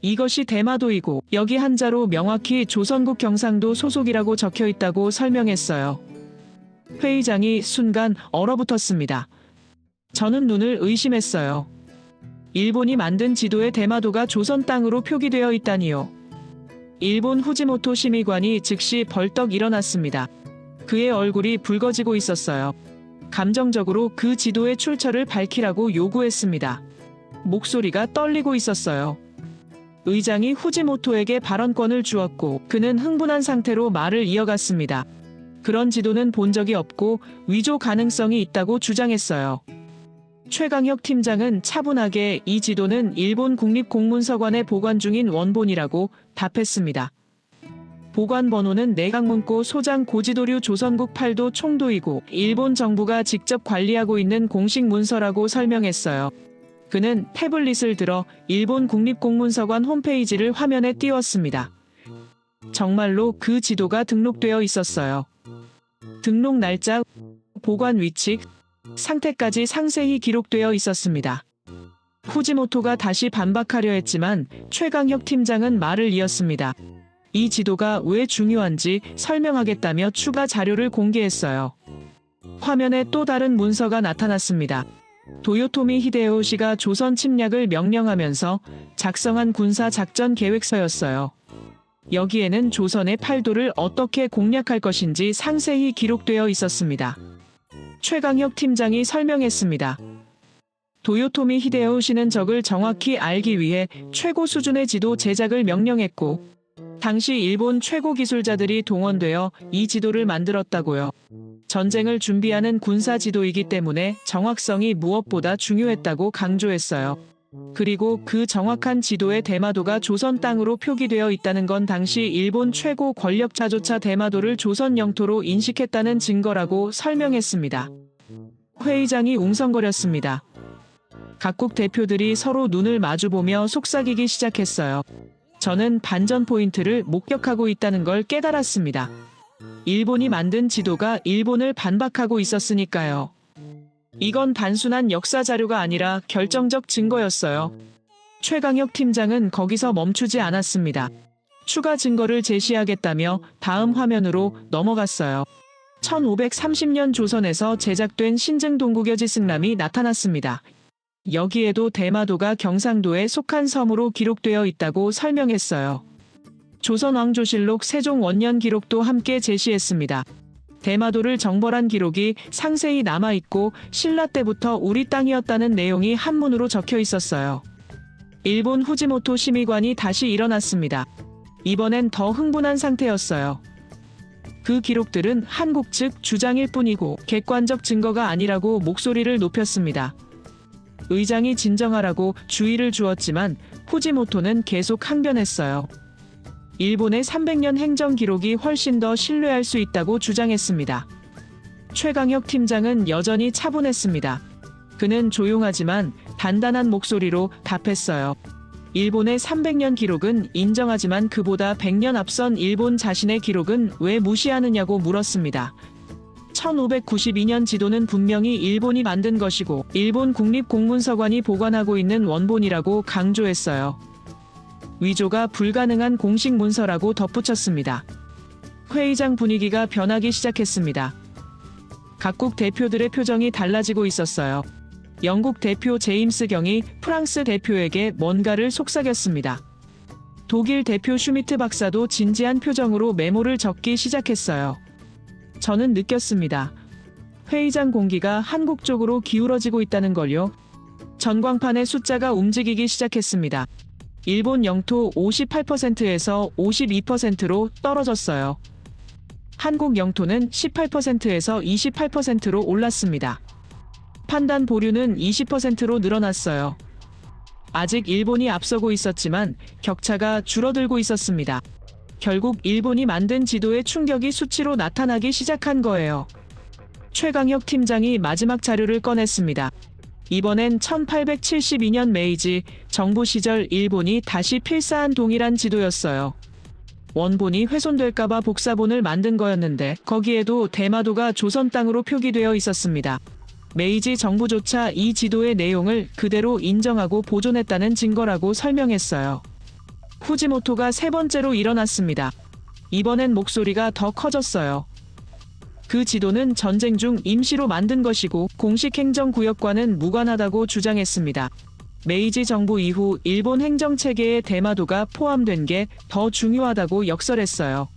이것이 대마도이고 여기 한자로 명확히 조선국 경상도 소속이라고 적혀 있다고 설명했어요. 회의장이 순간 얼어붙었습니다. 저는 눈을 의심했어요. 일본이 만든 지도에 대마도가 조선 땅으로 표기되어 있다니요. 일본 후지모토 심의관이 즉시 벌떡 일어났습니다. 그의 얼굴이 붉어지고 있었어요. 감정적으로 그 지도의 출처를 밝히라고 요구했습니다. 목소리가 떨리고 있었어요. 의장이 후지모토에게 발언권을 주었고 그는 흥분한 상태로 말을 이어갔습니다. 그런 지도는 본 적이 없고 위조 가능성이 있다고 주장했어요. 최강혁 팀장은 차분하게 이 지도는 일본 국립공문서관에 보관 중인 원본이라고 답했습니다. 보관 번호는 내각문고 소장 고지도류 조선국 8도 총도이고 일본 정부가 직접 관리하고 있는 공식 문서라고 설명했어요. 그는 태블릿을 들어 일본 국립공문서관 홈페이지를 화면에 띄웠습니다. 정말로 그 지도가 등록되어 있었어요. 등록 날짜, 보관 위치, 상태까지 상세히 기록되어 있었습니다. 후지모토가 다시 반박하려 했지만 최강혁 팀장은 말을 이었습니다. 이 지도가 왜 중요한지 설명하겠다며 추가 자료를 공개했어요. 화면에 또 다른 문서가 나타났습니다. 도요토미 히데요시가 조선 침략을 명령하면서 작성한 군사 작전 계획서였어요. 여기에는 조선의 팔도를 어떻게 공략할 것인지 상세히 기록되어 있었습니다. 최강혁 팀장이 설명했습니다. 도요토미 히데요시는 적을 정확히 알기 위해 최고 수준의 지도 제작을 명령했고 당시 일본 최고 기술자들이 동원되어 이 지도를 만들었다고요. 전쟁을 준비하는 군사 지도이기 때문에 정확성이 무엇보다 중요했다고 강조했어요. 그리고 그 정확한 지도의 대마도가 조선 땅으로 표기되어 있다는 건 당시 일본 최고 권력자조차 대마도를 조선 영토로 인식했다는 증거라고 설명했습니다. 회의장이 웅성거렸습니다. 각국 대표들이 서로 눈을 마주보며 속삭이기 시작했어요. 저는 반전 포인트를 목격하고 있다는 걸 깨달았습니다. 일본이 만든 지도가 일본을 반박하고 있었으니까요. 이건 단순한 역사 자료가 아니라 결정적 증거였어요. 최강혁 팀장은 거기서 멈추지 않았습니다. 추가 증거를 제시하겠다며 다음 화면으로 넘어갔어요. 1530년 조선에서 제작된 신증동국여지 승람이 나타났습니다. 여기에도 대마도가 경상도에 속한 섬으로 기록되어 있다고 설명했어요. 조선왕조실록 세종 원년 기록도 함께 제시했습니다. 대마도를 정벌한 기록이 상세히 남아있고 신라 때부터 우리 땅이었다는 내용이 한문으로 적혀 있었어요. 일본 후지모토 심의관이 다시 일어났습니다. 이번엔 더 흥분한 상태였어요. 그 기록들은 한국 측 주장일 뿐이고 객관적 증거가 아니라고 목소리를 높였습니다. 의장이 진정하라고 주의를 주었지만 후지모토는 계속 항변했어요. 일본의 300년 행정 기록이 훨씬 더 신뢰할 수 있다고 주장했습니다. 최강혁 팀장은 여전히 차분했습니다. 그는 조용하지만 단단한 목소리로 답했어요. 일본의 300년 기록은 인정하지만 그보다 100년 앞선 일본 자신의 기록은 왜 무시하느냐고 물었습니다. 1592년 지도는 분명히 일본이 만든 것이고 일본 국립공문서관이 보관하고 있는 원본이라고 강조했어요. 위조가 불가능한 공식 문서라고 덧붙였습니다. 회의장 분위기가 변하기 시작했습니다. 각국 대표들의 표정이 달라지고 있었어요. 영국 대표 제임스 경이 프랑스 대표에게 뭔가를 속삭였습니다. 독일 대표 슈미트 박사도 진지한 표정으로 메모를 적기 시작했어요. 저는 느꼈습니다. 회의장 공기가 한국 쪽으로 기울어지고 있다는 걸요. 전광판의 숫자가 움직이기 시작했습니다. 일본 영토 58%에서 52%로 떨어졌어요. 한국 영토는 18%에서 28%로 올랐습니다. 판단 보류는 20%로 늘어났어요. 아직 일본이 앞서고 있었지만 격차가 줄어들고 있었습니다. 결국 일본이 만든 지도의 충격이 수치로 나타나기 시작한 거예요. 최강혁 팀장이 마지막 자료를 꺼냈습니다. 이번엔 1872년 메이지 정부 시절 일본이 다시 필사한 동일한 지도였어요. 원본이 훼손될까봐 복사본을 만든 거였는데 거기에도 대마도가 조선 땅으로 표기되어 있었습니다. 메이지 정부조차 이 지도의 내용을 그대로 인정하고 보존했다는 증거라고 설명했어요. 후지모토가 세 번째로 일어났습니다. 이번엔 목소리가 더 커졌어요. 그 지도는 전쟁 중 임시로 만든 것이고 공식 행정구역과는 무관하다고 주장했습니다. 메이지 정부 이후 일본 행정체계에 대마도가 포함된 게 더 중요하다고 역설했어요.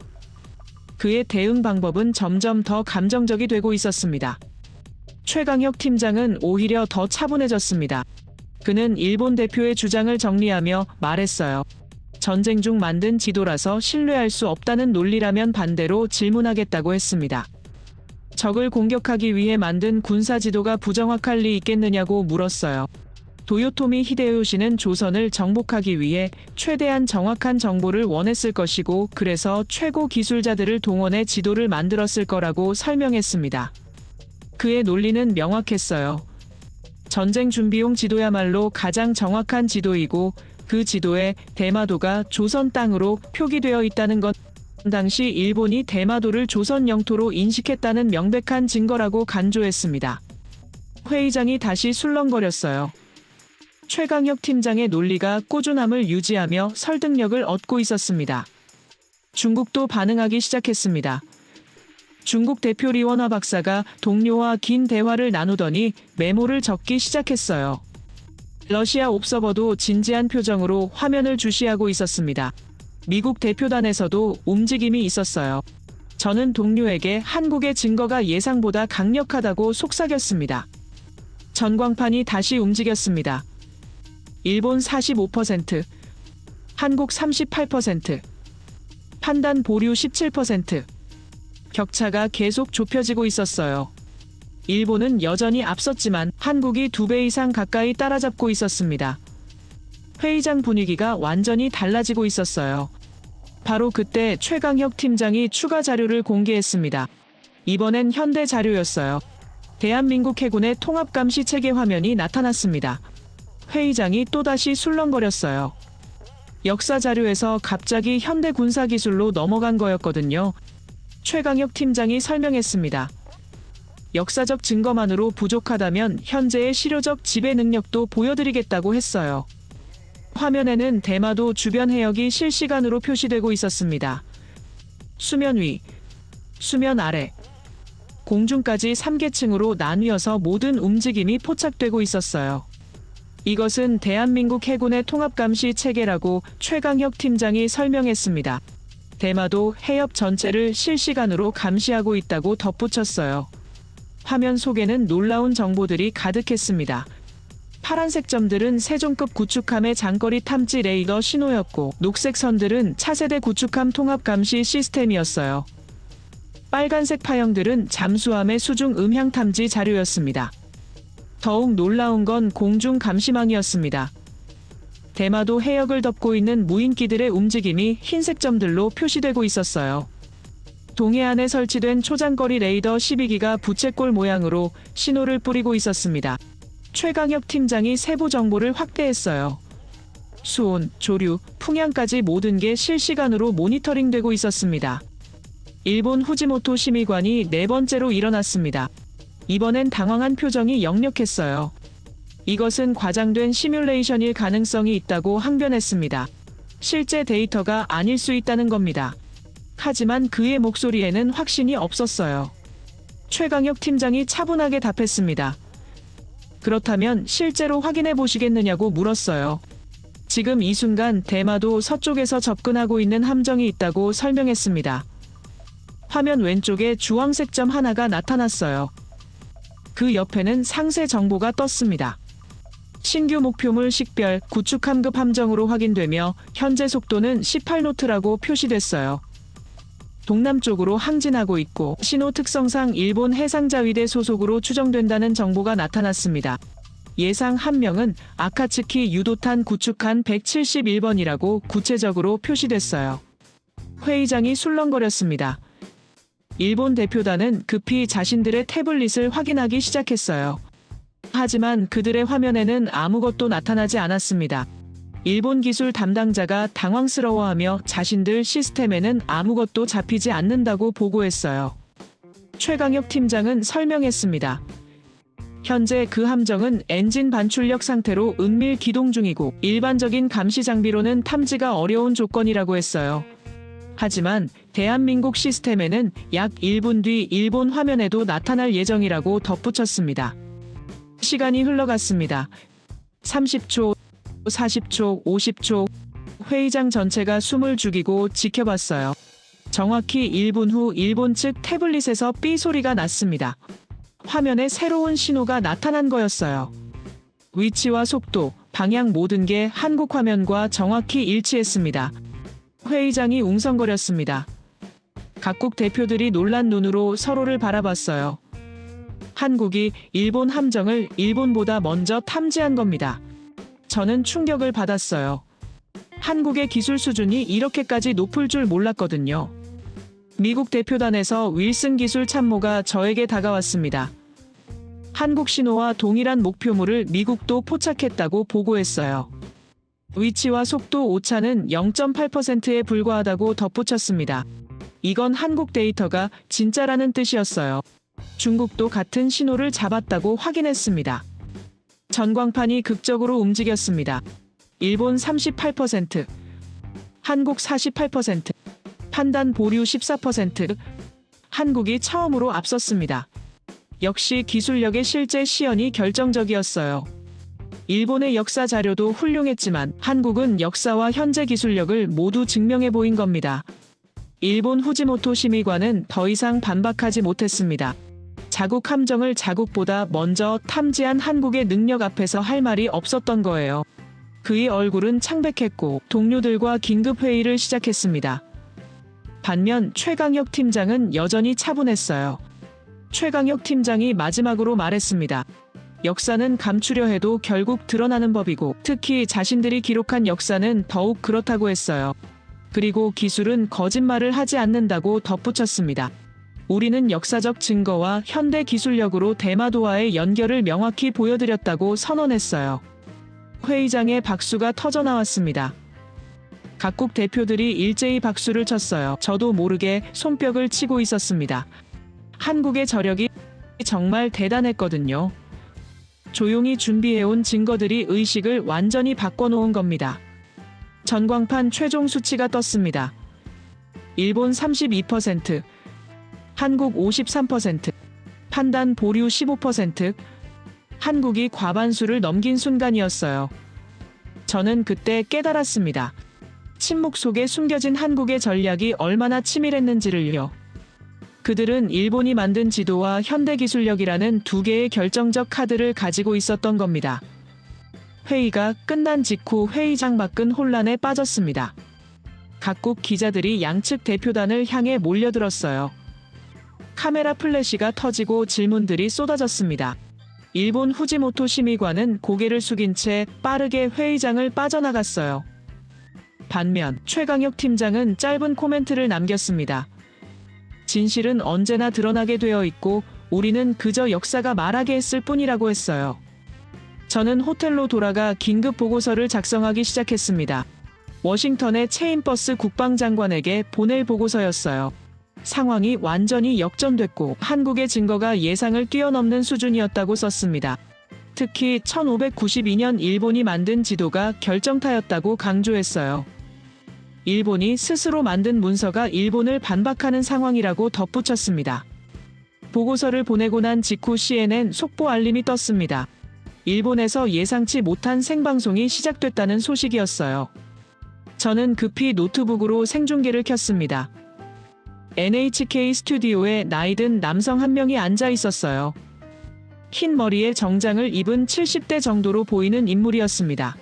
그의 대응 방법은 점점 더 감정적이 되고 있었습니다. 최강혁 팀장은 오히려 더 차분해졌습니다. 그는 일본 대표의 주장을 정리하며 말했어요. 전쟁 중 만든 지도라서 신뢰할 수 없다는 논리라면 반대로 질문하겠다고 했습니다. 적을 공격하기 위해 만든 군사 지도가 부정확할 리 있겠느냐고 물었어요. 도요토미 히데요시는 조선을 정복하기 위해 최대한 정확한 정보를 원했을 것이고 그래서 최고 기술자들을 동원해 지도를 만들었을 거라고 설명했습니다. 그의 논리는 명확했어요. 전쟁 준비용 지도야말로 가장 정확한 지도이고 그 지도에 대마도가 조선 땅으로 표기되어 있다는 것, 당시 일본이 대마도를 조선 영토로 인식했다는 명백한 증거라고 간주했습니다. 회의장이 다시 술렁거렸어요. 최강혁 팀장의 논리가 꾸준함을 유지하며 설득력을 얻고 있었습니다. 중국도 반응하기 시작했습니다. 중국 대표 리원화 박사가 동료와 긴 대화를 나누더니 메모를 적기 시작했어요. 러시아 옵서버도 진지한 표정으로 화면을 주시하고 있었습니다. 미국 대표단에서도 움직임이 있었어요. 저는 동료에게 한국의 증거가 예상보다 강력하다고 속삭였습니다. 전광판이 다시 움직였습니다. 일본 45%, 한국 38%, 판단 보류 17%. 격차가 계속 좁혀지고 있었어요. 일본은 여전히 앞섰지만 한국이 2배 이상 가까이 따라잡고 있었습니다. 회의장 분위기가 완전히 달라지고 있었어요. 바로 그때 최강혁 팀장이 추가 자료를 공개했습니다. 이번엔 현대 자료였어요. 대한민국 해군의 통합감시 체계 화면이 나타났습니다. 회의장이 또다시 술렁거렸어요. 역사 자료에서 갑자기 현대 군사기술로 넘어간 거였거든요. 최강혁 팀장이 설명했습니다. 역사적 증거만으로 부족하다면 현재의 실효적 지배 능력도 보여드리겠다고 했어요. 화면에는 대마도 주변 해역이 실시간으로 표시되고 있었습니다. 수면 위, 수면 아래, 공중까지 3계층으로 나뉘어서 모든 움직임이 포착되고 있었어요. 이것은 대한민국 해군의 통합감시 체계라고 최강혁 팀장이 설명했습니다. 대마도 해협 전체를 실시간으로 감시하고 있다고 덧붙였어요. 화면 속에는 놀라운 정보들이 가득했습니다. 파란색 점들은 세종급 구축함의 장거리 탐지 레이더 신호였고 녹색 선들은 차세대 구축함 통합 감시 시스템이었어요. 빨간색 파형들은 잠수함의 수중 음향 탐지 자료였습니다. 더욱 놀라운 건 공중 감시망이었습니다. 대마도 해역을 덮고 있는 무인기들의 움직임이 흰색 점들로 표시되고 있었어요. 동해안에 설치된 초장거리 레이더 12기가 부채꼴 모양으로 신호를 뿌리고 있었습니다. 최강혁 팀장이 세부 정보를 확대했어요. 수온, 조류, 풍향까지 모든 게 실시간으로 모니터링되고 있었습니다. 일본 후지모토 심의관이 네 번째로 일어났습니다. 이번엔 당황한 표정이 역력했어요. 이것은 과장된 시뮬레이션일 가능성이 있다고 항변했습니다. 실제 데이터가 아닐 수 있다는 겁니다. 하지만 그의 목소리에는 확신이 없었어요. 최강혁 팀장이 차분하게 답했습니다. 그렇다면 실제로 확인해 보시겠느냐고 물었어요. 지금 이 순간 대마도 서쪽에서 접근하고 있는 함정이 있다고 설명했습니다. 화면 왼쪽에 주황색 점 하나가 나타났어요. 그 옆에는 상세 정보가 떴습니다. 신규 목표물 식별 구축함급 함정으로 확인되며 현재 속도는 18노트라고 표시됐어요. 동남쪽으로 항진하고 있고 신호 특성상 일본 해상자위대 소속으로 추정된다는 정보가 나타났습니다. 예상 함명은 아카츠키 유도탄 구축한 171번이라고 구체적으로 표시됐어요. 회의장이 술렁거렸습니다. 일본 대표단은 급히 자신들의 태블릿을 확인하기 시작했어요. 하지만 그들의 화면에는 아무것도 나타나지 않았습니다. 일본 기술 담당자가 당황스러워하며 자신들 시스템에는 아무것도 잡히지 않는다고 보고했어요. 최강혁 팀장은 설명했습니다. 현재 그 함정은 엔진 반출력 상태로 은밀 기동 중이고 일반적인 감시 장비로는 탐지가 어려운 조건이라고 했어요. 하지만 대한민국 시스템에는 약 1분 뒤 일본 화면에도 나타날 예정이라고 덧붙였습니다. 시간이 흘러갔습니다. 30초, 40초, 50초. 회의장 전체가 숨을 죽이고 지켜봤어요. 정확히 1분 후 일본 측 태블릿에서 삐 소리가 났습니다. 화면에 새로운 신호가 나타난 거였어요. 위치와 속도, 방향 모든 게 한국 화면과 정확히 일치했습니다. 회의장이 웅성거렸습니다. 각국 대표들이 놀란 눈으로 서로를 바라봤어요. 한국이 일본 함정을 일본보다 먼저 탐지한 겁니다. 저는 충격을 받았어요. 한국의 기술 수준이 이렇게까지 높을 줄 몰랐거든요. 미국 대표단에서 윌슨 기술 참모가 저에게 다가왔습니다. 한국 신호와 동일한 목표물을 미국도 포착했다고 보고했어요. 위치와 속도 오차는 0.8%에 불과하다고 덧붙였습니다. 이건 한국 데이터가 진짜라는 뜻이었어요. 중국도 같은 신호를 잡았다고 확인했습니다. 전광판이 극적으로 움직였습니다. 일본 38%, 한국 48%, 판단 보류 14%, 한국이 처음으로 앞섰습니다. 역시 기술력의 실제 시연이 결정적이었어요. 일본의 역사 자료도 훌륭했지만 한국은 역사와 현재 기술력을 모두 증명해 보인 겁니다. 일본 후지모토 심의관은 더 이상 반박하지 못했습니다. 자국 함정을 자국보다 먼저 탐지한 한국의 능력 앞에서 할 말이 없었던 거예요. 그의 얼굴은 창백했고 동료들과 긴급 회의를 시작했습니다. 반면 최강혁 팀장은 여전히 차분했어요. 최강혁 팀장이 마지막으로 말했습니다. 역사는 감추려 해도 결국 드러나는 법이고 특히 자신들이 기록한 역사는 더욱 그렇다고 했어요. 그리고 기술은 거짓말을 하지 않는다고 덧붙였습니다. 우리는 역사적 증거와 현대 기술력으로 대마도와의 연결을 명확히 보여드렸다고 선언했어요. 회의장에 박수가 터져나왔습니다. 각국 대표들이 일제히 박수를 쳤어요. 저도 모르게 손뼉을 치고 있었습니다. 한국의 저력이 정말 대단했거든요. 조용히 준비해온 증거들이 의식을 완전히 바꿔놓은 겁니다. 전광판 최종 수치가 떴습니다. 일본 32%, 한국 53%, 판단 보류 15%, 한국이 과반수를 넘긴 순간이었어요. 저는 그때 깨달았습니다. 침묵 속에 숨겨진 한국의 전략이 얼마나 치밀했는지를요. 그들은 일본이 만든 지도와 현대기술력이라는 두 개의 결정적 카드를 가지고 있었던 겁니다. 회의가 끝난 직후 회의장 밖은 혼란에 빠졌습니다. 각국 기자들이 양측 대표단을 향해 몰려들었어요. 카메라 플래시가 터지고 질문들이 쏟아졌습니다. 일본 후지모토 심의관은 고개를 숙인 채 빠르게 회의장을 빠져나갔어요. 반면 최강혁 팀장은 짧은 코멘트를 남겼습니다. 진실은 언제나 드러나게 되어 있고 우리는 그저 역사가 말하게 했을 뿐이라고 했어요. 저는 호텔로 돌아가 긴급 보고서를 작성하기 시작했습니다. 워싱턴의 체인버스 국방장관에게 보낼 보고서였어요. 상황이 완전히 역전됐고 한국의 증거가 예상을 뛰어넘는 수준이었다고 썼습니다. 특히 1592년 일본이 만든 지도가 결정타였다고 강조했어요. 일본이 스스로 만든 문서가 일본을 반박하는 상황이라고 덧붙였습니다. 보고서를 보내고 난 직후 CNN 속보 알림이 떴습니다. 일본에서 예상치 못한 생방송이 시작됐다는 소식이었어요. 저는 급히 노트북으로 생중계를 켰습니다. NHK 스튜디오에 나이든 남성 한 명이 앉아 있었어요. 흰 머리에 정장을 입은 70대 정도로 보이는 인물이었습니다.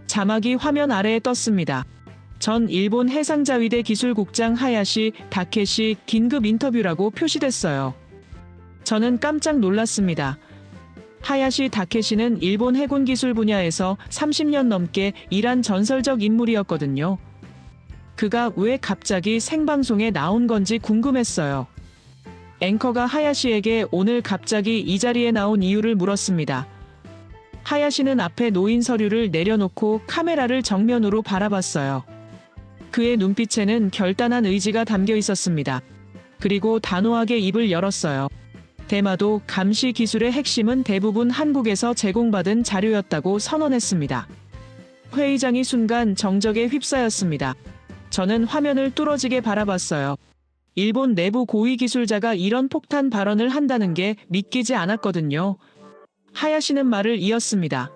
자막이 화면 아래에 떴습니다. 전 일본 해상자위대 기술국장 하야시 다케시 긴급 인터뷰라고 표시됐어요. 저는 깜짝 놀랐습니다. 하야시 다케시는 일본 해군 기술 분야에서 30년 넘게 일한 전설적 인물이었거든요. 그가 왜 갑자기 생방송에 나온 건지 궁금했어요. 앵커가 하야시에게 오늘 갑자기 이 자리에 나온 이유를 물었습니다. 하야시는 앞에 놓인 서류를 내려놓고 카메라를 정면으로 바라봤어요. 그의 눈빛에는 결단한 의지가 담겨 있었습니다. 그리고 단호하게 입을 열었어요. 대마도 감시 기술의 핵심은 대부분 한국에서 제공받은 자료였다고 선언했습니다. 회의장이 순간 정적에 휩싸였습니다. 저는 화면을 뚫어지게 바라봤어요. 일본 내부 고위 기술자가 이런 폭탄 발언을 한다는 게 믿기지 않았거든요. 하야시는 말을 이었습니다.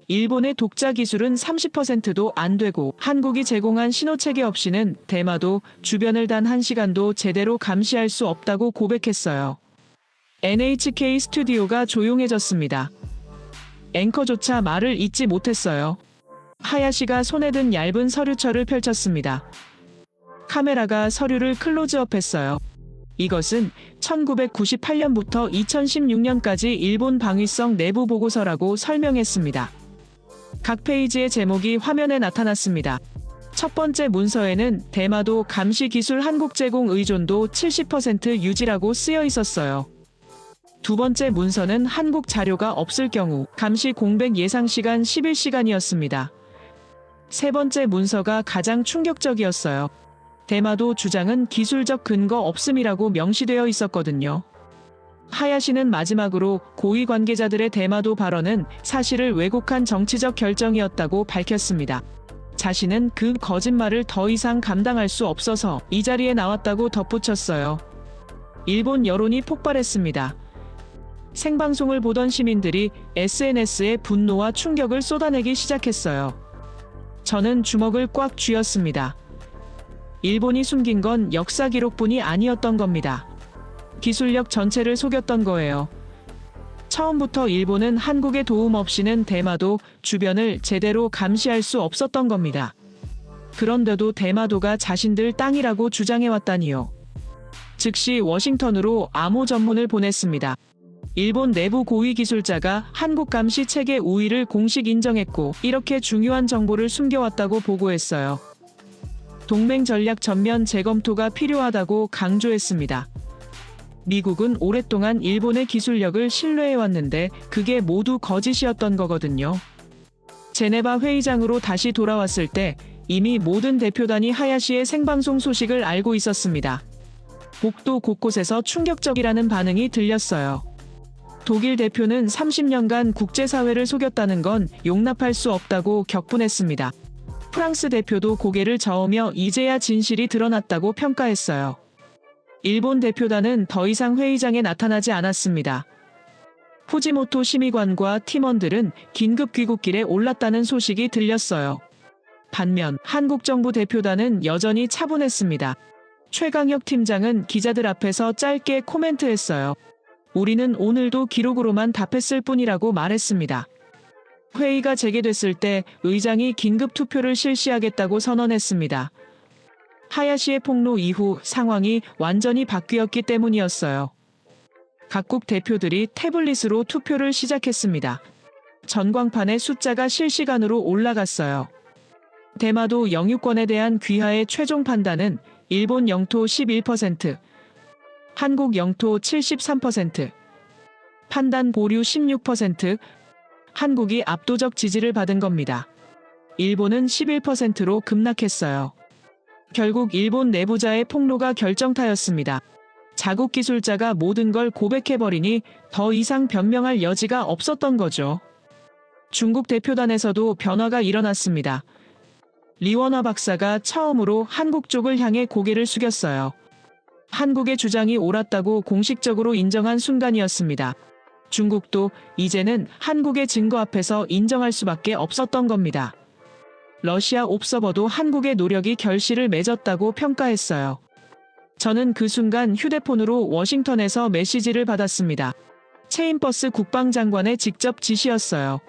일본의 독자 기술은 30%도 안 되고 한국이 제공한 신호체계 없이는 대마도 주변을 단 1시간도 제대로 감시할 수 없다고 고백했어요. NHK 스튜디오가 조용해졌습니다. 앵커조차 말을 잇지 못했어요. 하야시가 손에 든 얇은 서류철을 펼쳤습니다. 카메라가 서류를 클로즈업했어요. 이것은 1998년부터 2016년까지 일본 방위성 내부 보고서라고 설명했습니다. 각 페이지의 제목이 화면에 나타났습니다. 첫 번째 문서에는 대마도 감시 기술 한국 제공 의존도 70% 유지라고 쓰여 있었어요. 두 번째 문서는 한국 자료가 없을 경우 감시 공백 예상 시간 11시간이었습니다. 세 번째 문서가 가장 충격적이었어요. 대마도 주장은 기술적 근거 없음이라고 명시되어 있었거든요. 하야시는 마지막으로 고위 관계자들의 대마도 발언은 사실을 왜곡한 정치적 결정이었다고 밝혔습니다. 자신은 그 거짓말을 더 이상 감당할 수 없어서 이 자리에 나왔다고 덧붙였어요. 일본 여론이 폭발했습니다. 생방송을 보던 시민들이 SNS에 분노와 충격을 쏟아내기 시작했어요. 저는 주먹을 꽉 쥐었습니다. 일본이 숨긴 건 역사 기록뿐이 아니었던 겁니다. 기술력 전체를 속였던 거예요. 처음부터 일본은 한국의 도움 없이는 대마도 주변을 제대로 감시할 수 없었던 겁니다. 그런데도 대마도가 자신들 땅이라고 주장해왔다니요. 즉시 워싱턴으로 암호 전문을 보냈습니다. 일본 내부 고위 기술자가 한국 감시 체계 우위를 공식 인정했고 이렇게 중요한 정보를 숨겨왔다고 보고했어요. 동맹 전략 전면 재검토가 필요하다고 강조했습니다. 미국은 오랫동안 일본의 기술력을 신뢰해왔는데 그게 모두 거짓이었던 거거든요. 제네바 회의장으로 다시 돌아왔을 때 이미 모든 대표단이 하야시의 생방송 소식을 알고 있었습니다. 복도 곳곳에서 충격적이라는 반응이 들렸어요. 독일 대표는 30년간 국제사회를 속였다는 건 용납할 수 없다고 격분했습니다. 프랑스 대표도 고개를 저으며 이제야 진실이 드러났다고 평가했어요. 일본 대표단은 더 이상 회의장에 나타나지 않았습니다. 푸지모토 심의관과 팀원들은 긴급 귀국길에 올랐다는 소식이 들렸어요. 반면 한국 정부 대표단은 여전히 차분했습니다. 최강혁 팀장은 기자들 앞에서 짧게 코멘트했어요. 우리는 오늘도 기록으로만 답했을 뿐이라고 말했습니다. 회의가 재개됐을 때 의장이 긴급 투표를 실시하겠다고 선언했습니다. 하야시의 폭로 이후 상황이 완전히 바뀌었기 때문이었어요. 각국 대표들이 태블릿으로 투표를 시작했습니다. 전광판에 숫자가 실시간으로 올라갔어요. 대마도 영유권에 대한 귀하의 최종 판단은 일본 영토 11%, 한국 영토 73%, 판단 보류 16%, 한국이 압도적 지지를 받은 겁니다. 일본은 11%로 급락했어요. 결국 일본 내부자의 폭로가 결정타였습니다. 자국 기술자가 모든 걸 고백해버리니 더 이상 변명할 여지가 없었던 거죠. 중국 대표단에서도 변화가 일어났습니다. 리원화 박사가 처음으로 한국 쪽을 향해 고개를 숙였어요. 한국의 주장이 옳았다고 공식적으로 인정한 순간이었습니다. 중국도 이제는 한국의 증거 앞에서 인정할 수밖에 없었던 겁니다. 러시아 옵서버도 한국의 노력이 결실을 맺었다고 평가했어요. 저는 그 순간 휴대폰으로 워싱턴에서 메시지를 받았습니다. 체인버스 국방장관의 직접 지시였어요.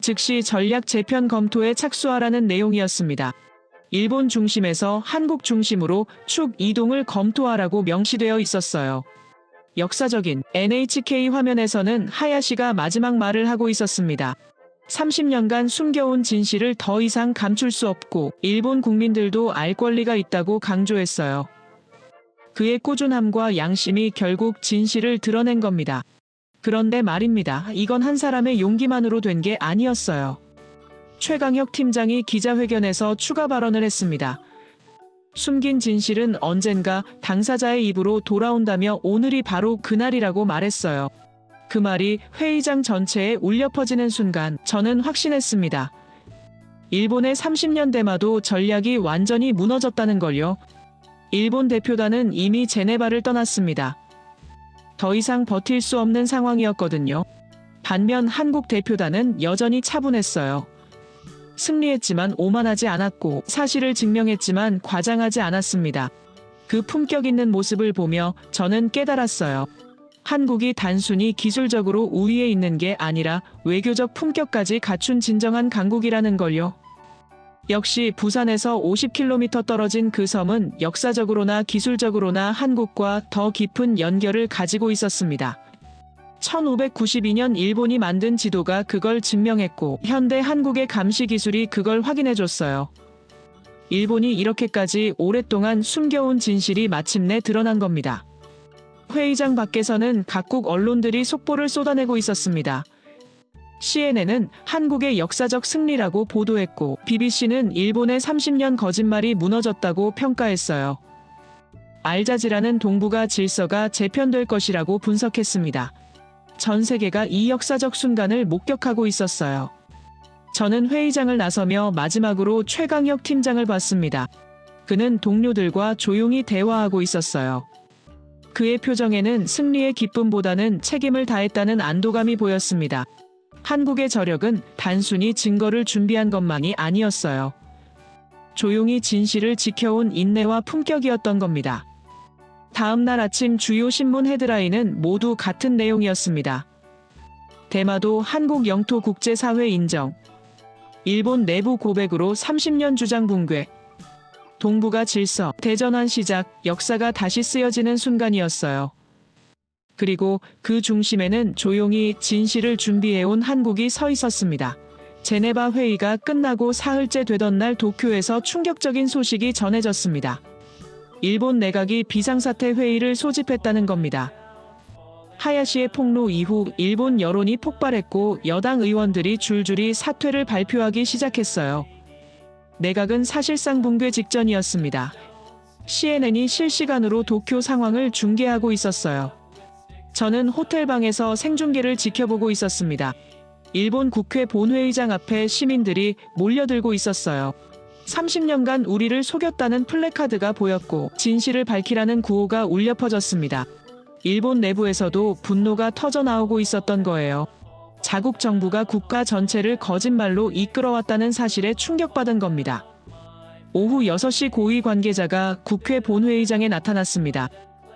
즉시 전략 재편 검토에 착수하라는 내용이었습니다. 일본 중심에서 한국 중심으로 축 이동을 검토하라고 명시되어 있었어요. 역사적인 NHK 화면에서는 하야시가 마지막 말을 하고 있었습니다. 30년간 숨겨온 진실을 더 이상 감출 수 없고 일본 국민들도 알 권리가 있다고 강조했어요. 그의 꾸준함과 양심이 결국 진실을 드러낸 겁니다. 그런데 말입니다. 이건 한 사람의 용기만으로 된 게 아니었어요. 최강혁 팀장이 기자회견에서 추가 발언을 했습니다. 숨긴 진실은 언젠가 당사자의 입으로 돌아온다며 오늘이 바로 그날이라고 말했어요. 그 말이 회의장 전체에 울려 퍼지는 순간 저는 확신했습니다. 일본의 30년 대마도 전략이 완전히 무너졌다는 걸요. 일본 대표단은 이미 제네바를 떠났습니다. 더 이상 버틸 수 없는 상황이었거든요. 반면 한국 대표단은 여전히 차분했어요. 승리했지만 오만하지 않았고 사실을 증명했지만 과장하지 않았습니다. 그 품격 있는 모습을 보며 저는 깨달았어요. 한국이 단순히 기술적으로 우위에 있는 게 아니라 외교적 품격까지 갖춘 진정한 강국이라는 걸요. 역시 부산에서 50km 떨어진 그 섬은 역사적으로나 기술적으로나 한국과 더 깊은 연결을 가지고 있었습니다. 1592년 일본이 만든 지도가 그걸 증명했고 현대 한국의 감시 기술이 그걸 확인해줬어요. 일본이 이렇게까지 오랫동안 숨겨온 진실이 마침내 드러난 겁니다. 회의장 밖에서는 각국 언론들이 속보를 쏟아내고 있었습니다. CNN은 한국의 역사적 승리라고 보도했고 BBC는 일본의 30년 거짓말이 무너졌다고 평가했어요. 알자지라는 동북아 질서가 재편될 것이라고 분석했습니다. 전 세계가 이 역사적 순간을 목격하고 있었어요. 저는 회의장을 나서며 마지막으로 최강혁 팀장을 봤습니다. 그는 동료들과 조용히 대화하고 있었어요. 그의 표정에는 승리의 기쁨보다는 책임을 다했다는 안도감이 보였습니다. 한국의 저력은 단순히 증거를 준비한 것만이 아니었어요. 조용히 진실을 지켜온 인내와 품격이었던 겁니다. 다음 날 아침 주요 신문 헤드라인은 모두 같은 내용이었습니다. 대마도 한국 영토 국제사회 인정. 일본 내부 고백으로 30년 주장 붕괴. 동북아 질서, 대전환 시작, 역사가 다시 쓰여지는 순간이었어요. 그리고 그 중심에는 조용히 진실을 준비해온 한국이 서 있었습니다. 제네바 회의가 끝나고 사흘째 되던 날 도쿄에서 충격적인 소식이 전해졌습니다. 일본 내각이 비상사태 회의를 소집했다는 겁니다. 하야시의 폭로 이후 일본 여론이 폭발했고 여당 의원들이 줄줄이 사퇴를 발표하기 시작했어요. 내각은 사실상 붕괴 직전이었습니다. CNN이 실시간으로 도쿄 상황을 중계하고 있었어요. 저는 호텔방에서 생중계를 지켜보고 있었습니다. 일본 국회 본회의장 앞에 시민들이 몰려들고 있었어요. 30년간 우리를 속였다는 플래카드가 보였고 진실을 밝히라는 구호가 울려 퍼졌습니다. 일본 내부에서도 분노가 터져나오고 있었던 거예요. 자국 정부가 국가 전체를 거짓말로 이끌어왔다는 사실에 충격받은 겁니다. 오후 6시 고위 관계자가 국회 본회의장에 나타났습니다.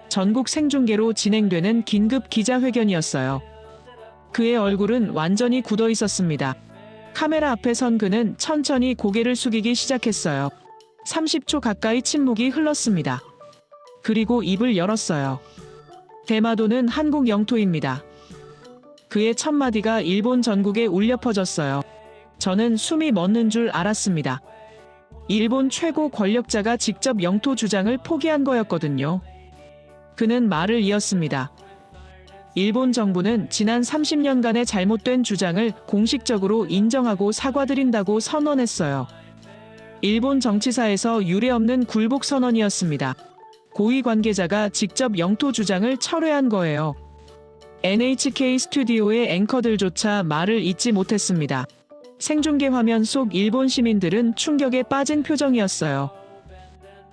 전국 생중계로 진행되는 긴급 기자회견이었어요. 그의 얼굴은 완전히 굳어 있었습니다. 카메라 앞에 선 그는 천천히 고개를 숙이기 시작했어요. 30초 가까이 침묵이 흘렀습니다. 그리고 입을 열었어요. 대마도는 한국 영토입니다. 그의 첫 마디가 일본 전국에 울려 퍼졌어요. 저는 숨이 멎는 줄 알았습니다. 일본 최고 권력자가 직접 영토 주장을 포기한 거였거든요. 그는 말을 이었습니다. 일본 정부는 지난 30년간의 잘못된 주장을 공식적으로 인정하고 사과드린다고 선언했어요. 일본 정치사에서 유례없는 굴복 선언이었습니다. 고위 관계자가 직접 영토 주장을 철회한 거예요. NHK 스튜디오의 앵커들조차 말을 잇지 못했습니다. 생중계 화면 속 일본 시민들은 충격에 빠진 표정이었어요.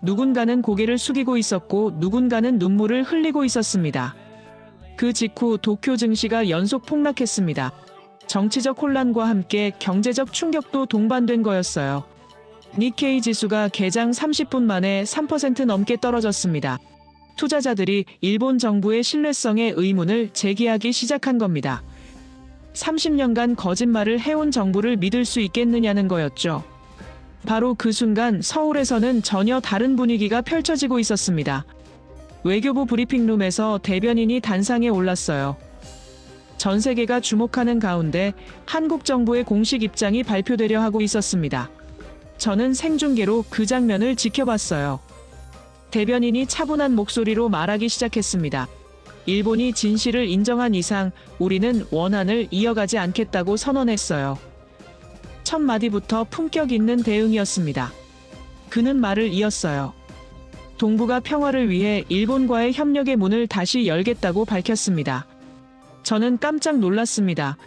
누군가는 고개를 숙이고 있었고 누군가는 눈물을 흘리고 있었습니다. 그 직후 도쿄 증시가 연속 폭락했습니다. 정치적 혼란과 함께 경제적 충격도 동반된 거였어요. 니케이 지수가 개장 30분 만에 3% 넘게 떨어졌습니다. 투자자들이 일본 정부의 신뢰성에 의문을 제기하기 시작한 겁니다. 30년간 거짓말을 해온 정부를 믿을 수 있겠느냐는 거였죠. 바로 그 순간 서울에서는 전혀 다른 분위기가 펼쳐지고 있었습니다. 외교부 브리핑룸에서 대변인이 단상에 올랐어요. 전 세계가 주목하는 가운데 한국 정부의 공식 입장이 발표되려 하고 있었습니다. 저는 생중계로 그 장면을 지켜봤어요. 대변인이 차분한 목소리로 말하기 시작했습니다. 일본이 진실을 인정한 이상 우리는 원한을 이어가지 않겠다고 선언했어요. 첫 마디부터 품격 있는 대응이었습니다. 그는 말을 이었어요. 동북아 평화를 위해 일본과의 협력의 문을 다시 열겠다고 밝혔습니다. 저는 깜짝 놀랐습니다.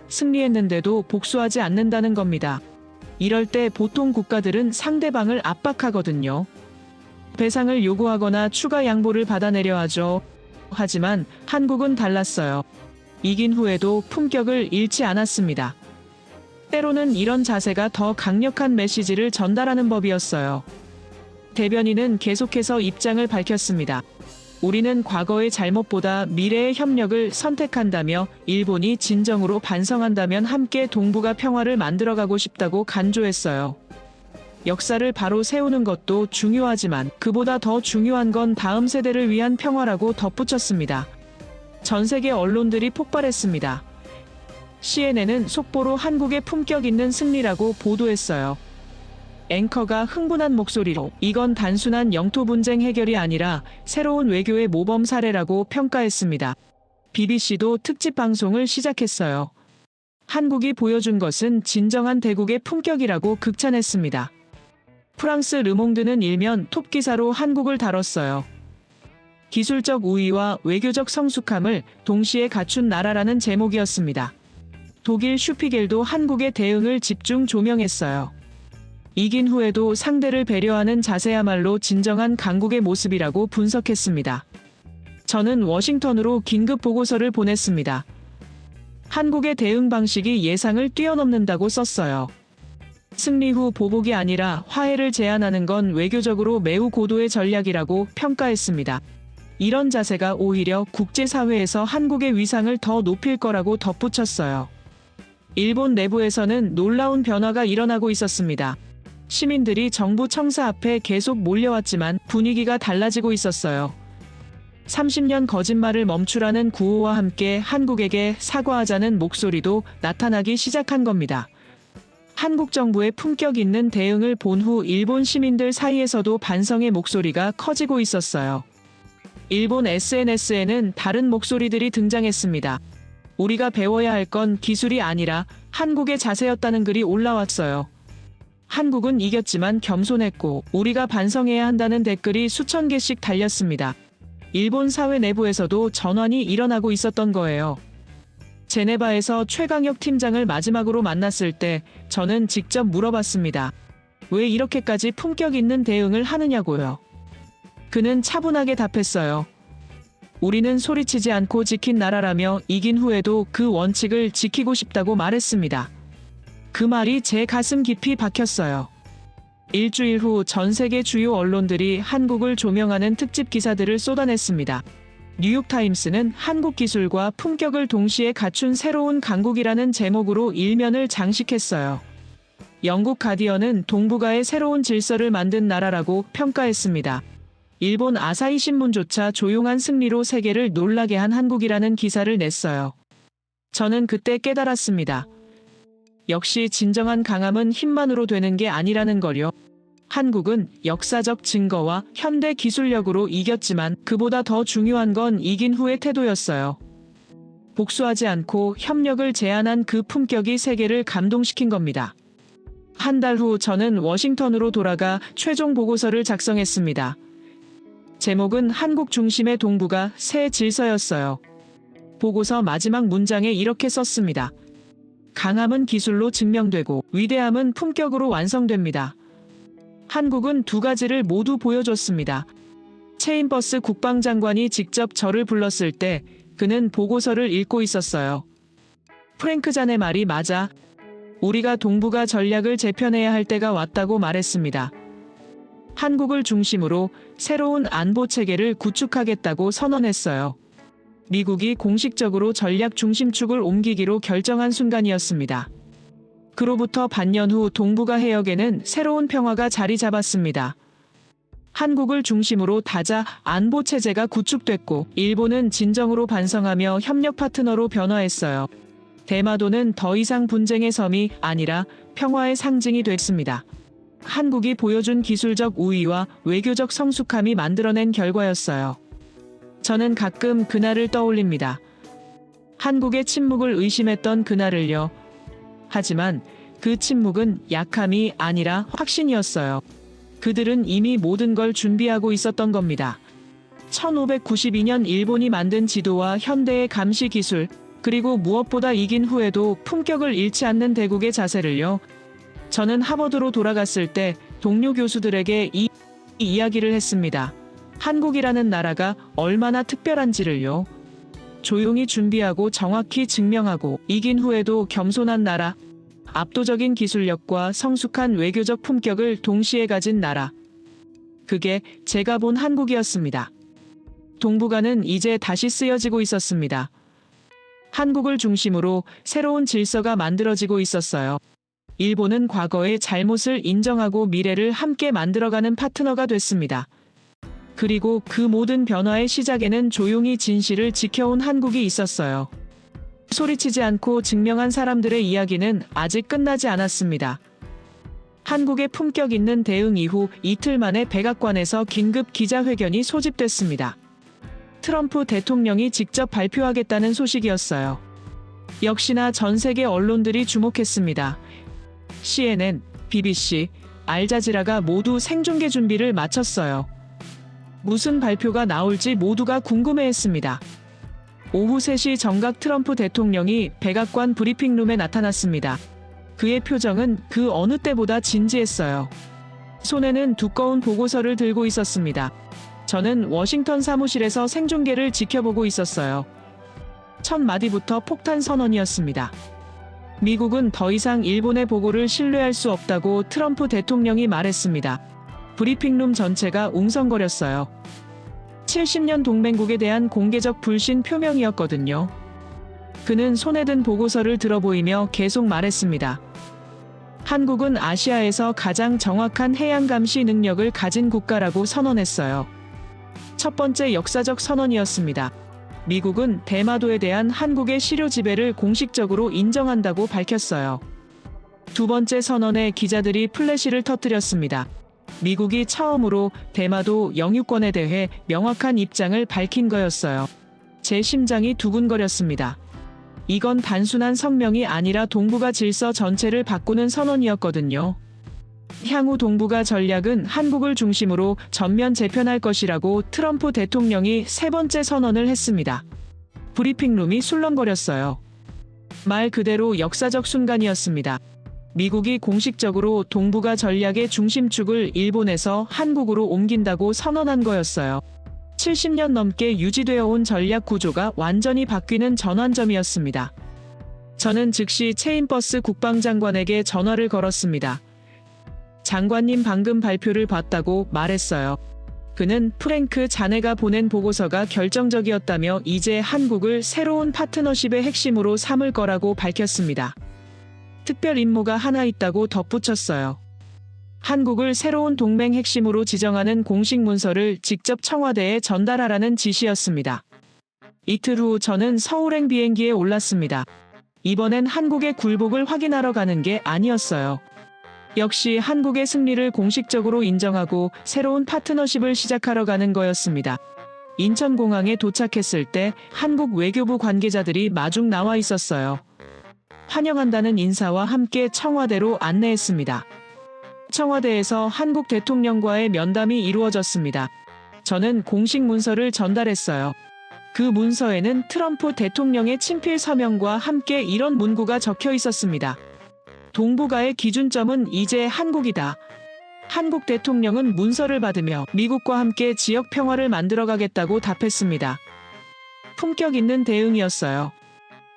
승리했는데도 복수하지 않는다는 겁니다. 이럴 때 보통 국가들은 상대방을 압박하거든요. 배상을 요구하거나 추가 양보를 받아내려 하죠. 하지만 한국은 달랐어요. 이긴 후에도 품격을 잃지 않았습니다. 때로는 이런 자세가 더 강력한 메시지를 전달하는 법이었어요. 대변인은 계속해서 입장을 밝혔습니다. 우리는 과거의 잘못보다 미래의 협력을 선택한다며 일본이 진정으로 반성한다면 함께 동북아 평화를 만들어가고 싶다고 간조했어요. 역사를 바로 세우는 것도 중요하지만 그보다 더 중요한 건 다음 세대를 위한 평화라고 덧붙였습니다. 전 세계 언론들이 폭발했습니다. CNN은 속보로 한국의 품격 있는 승리라고 보도했어요. 앵커가 흥분한 목소리로 이건 단순한 영토 분쟁 해결이 아니라 새로운 외교의 모범 사례라고 평가했습니다. BBC도 특집 방송을 시작했어요. 한국이 보여준 것은 진정한 대국의 품격이라고 극찬했습니다. 프랑스 르몽드는 일면 톱 기사로 한국을 다뤘어요. 기술적 우위와 외교적 성숙함을 동시에 갖춘 나라라는 제목이었습니다. 독일 슈피겔도 한국의 대응을 집중 조명했어요. 이긴 후에도 상대를 배려하는 자세야말로 진정한 강국의 모습이라고 분석했습니다. 저는 워싱턴으로 긴급 보고서를 보냈습니다. 한국의 대응 방식이 예상을 뛰어넘는다고 썼어요. 승리 후 보복이 아니라 화해를 제안하는 건 외교적으로 매우 고도의 전략이라고 평가했습니다. 이런 자세가 오히려 국제사회에서 한국의 위상을 더 높일 거라고 덧붙였어요. 일본 내부에서는 놀라운 변화가 일어나고 있었습니다. 시민들이 정부 청사 앞에 계속 몰려왔지만 분위기가 달라지고 있었어요. 30년 거짓말을 멈추라는 구호와 함께 한국에게 사과하자는 목소리도 나타나기 시작한 겁니다. 한국 정부의 품격 있는 대응을 본 후 일본 시민들 사이에서도 반성의 목소리가 커지고 있었어요. 일본 SNS에는 다른 목소리들이 등장했습니다. 우리가 배워야 할 건 기술이 아니라 한국의 자세였다는 글이 올라왔어요. 한국은 이겼지만 겸손했고 우리가 반성해야 한다는 댓글이 수천 개씩 달렸습니다. 일본 사회 내부에서도 전환이 일어나고 있었던 거예요. 제네바에서 최강혁 팀장을 마지막으로 만났을 때 저는 직접 물어봤습니다. 왜 이렇게까지 품격 있는 대응을 하느냐고요. 그는 차분하게 답했어요. 우리는 소리치지 않고 지킨 나라라며 이긴 후에도 그 원칙을 지키고 싶다고 말했습니다. 그 말이 제 가슴 깊이 박혔어요. 일주일 후 전 세계 주요 언론들이 한국을 조명하는 특집 기사들을 쏟아냈습니다. 뉴욕타임스는 한국 기술과 품격을 동시에 갖춘 새로운 강국이라는 제목으로 일면을 장식했어요. 영국 가디언은 동북아의 새로운 질서를 만든 나라라고 평가했습니다. 일본 아사히 신문조차 조용한 승리로 세계를 놀라게 한 한국이라는 기사를 냈어요. 저는 그때 깨달았습니다. 역시 진정한 강함은 힘만으로 되는 게 아니라는 걸요. 한국은 역사적 증거와 현대 기술력으로 이겼지만 그보다 더 중요한 건 이긴 후의 태도였어요. 복수하지 않고 협력을 제안한 그 품격이 세계를 감동시킨 겁니다. 한 달 후 저는 워싱턴으로 돌아가 최종 보고서를 작성했습니다. 제목은 한국 중심의 동북아 새 질서였어요. 보고서 마지막 문장에 이렇게 썼습니다. 강함은 기술로 증명되고 위대함은 품격으로 완성됩니다. 한국은 두 가지를 모두 보여줬습니다. 체인버스 국방장관이 직접 저를 불렀을 때 그는 보고서를 읽고 있었어요. 프랭크 잔의 말이 맞아. 우리가 동북아 전략을 재편해야 할 때가 왔다고 말했습니다. 한국을 중심으로 새로운 안보 체계를 구축하겠다고 선언했어요. 미국이 공식적으로 전략 중심축을 옮기기로 결정한 순간이었습니다. 그로부터 반년 후 동북아 해역에는 새로운 평화가 자리 잡았습니다. 한국을 중심으로 다자 안보 체제가 구축됐고 일본은 진정으로 반성하며 협력 파트너로 변화했어요. 대마도는 더 이상 분쟁의 섬이 아니라 평화의 상징이 됐습니다. 한국이 보여준 기술적 우위와 외교적 성숙함이 만들어낸 결과였어요. 저는 가끔 그날을 떠올립니다. 한국의 침묵을 의심했던 그날을요. 하지만 그 침묵은 약함이 아니라 확신이었어요. 그들은 이미 모든 걸 준비하고 있었던 겁니다. 1592년 일본이 만든 지도와 현대의 감시 기술, 그리고 무엇보다 이긴 후에도 품격을 잃지 않는 대국의 자세를요. 저는 하버드로 돌아갔을 때 동료 교수들에게 이 이야기를 했습니다. 한국이라는 나라가 얼마나 특별한지를요. 조용히 준비하고 정확히 증명하고 이긴 후에도 겸손한 나라, 압도적인 기술력과 성숙한 외교적 품격을 동시에 가진 나라. 그게 제가 본 한국이었습니다. 동북아는 이제 다시 쓰여지고 있었습니다. 한국을 중심으로 새로운 질서가 만들어지고 있었어요. 일본은 과거의 잘못을 인정하고 미래를 함께 만들어가는 파트너가 됐습니다. 그리고 그 모든 변화의 시작에는 조용히 진실을 지켜온 한국이 있었어요. 소리치지 않고 증명한 사람들의 이야기는 아직 끝나지 않았습니다. 한국의 품격 있는 대응 이후 이틀 만에 백악관에서 긴급 기자회견이 소집됐습니다. 트럼프 대통령이 직접 발표하겠다는 소식이었어요. 역시나 전 세계 언론들이 주목했습니다. CNN, BBC, 알자지라가 모두 생중계 준비를 마쳤어요. 무슨 발표가 나올지 모두가 궁금해했습니다. 오후 3시 정각 트럼프 대통령이 백악관 브리핑룸에 나타났습니다. 그의 표정은 그 어느 때보다 진지했어요. 손에는 두꺼운 보고서를 들고 있었습니다. 저는 워싱턴 사무실에서 생중계를 지켜보고 있었어요. 첫 마디부터 폭탄 선언이었습니다. 미국은 더 이상 일본의 보고를 신뢰할 수 없다고 트럼프 대통령이 말했습니다. 브리핑룸 전체가 웅성거렸어요. 70년 동맹국에 대한 공개적 불신 표명이었거든요. 그는 손에 든 보고서를 들어보이며 계속 말했습니다. 한국은 아시아에서 가장 정확한 해양 감시 능력을 가진 국가라고 선언했어요. 첫 번째 역사적 선언이었습니다. 미국은 대마도에 대한 한국의 실효 지배를 공식적으로 인정한다고 밝혔어요. 두 번째 선언에 기자들이 플래시를 터뜨렸습니다. 미국이 처음으로 대마도 영유권에 대해 명확한 입장을 밝힌 거였어요. 제 심장이 두근거렸습니다. 이건 단순한 성명이 아니라 동북아 질서 전체를 바꾸는 선언이었거든요. 향후 동북아 전략은 한국을 중심으로 전면 재편할 것이라고 트럼프 대통령이 세 번째 선언을 했습니다. 브리핑룸이 술렁거렸어요. 말 그대로 역사적 순간이었습니다. 미국이 공식적으로 동북아 전략의 중심축을 일본에서 한국으로 옮긴다고 선언한 거였어요. 70년 넘게 유지되어 온 전략 구조가 완전히 바뀌는 전환점이었습니다. 저는 즉시 체인버스 국방장관에게 전화를 걸었습니다. 장관님 방금 발표를 봤다고 말했어요. 그는 프랭크 자네가 보낸 보고서가 결정적이었다며 이제 한국을 새로운 파트너십의 핵심으로 삼을 거라고 밝혔습니다. 특별 임무가 하나 있다고 덧붙였어요. 한국을 새로운 동맹 핵심으로 지정하는 공식 문서를 직접 청와대에 전달하라는 지시였습니다. 이틀 후 저는 서울행 비행기에 올랐습니다. 이번엔 한국의 굴복을 확인하러 가는 게 아니었어요. 역시 한국의 승리를 공식적으로 인정하고 새로운 파트너십을 시작하러 가는 거였습니다. 인천공항에 도착했을 때 한국 외교부 관계자들이 마중 나와 있었어요. 환영한다는 인사와 함께 청와대로 안내했습니다. 청와대에서 한국 대통령과의 면담이 이루어졌습니다. 저는 공식 문서를 전달했어요. 그 문서에는 트럼프 대통령의 친필 서명과 함께 이런 문구가 적혀 있었습니다. 동북아의 기준점은 이제 한국이다. 한국 대통령은 문서를 받으며 미국과 함께 지역 평화를 만들어가겠다고 답했습니다. 품격 있는 대응이었어요.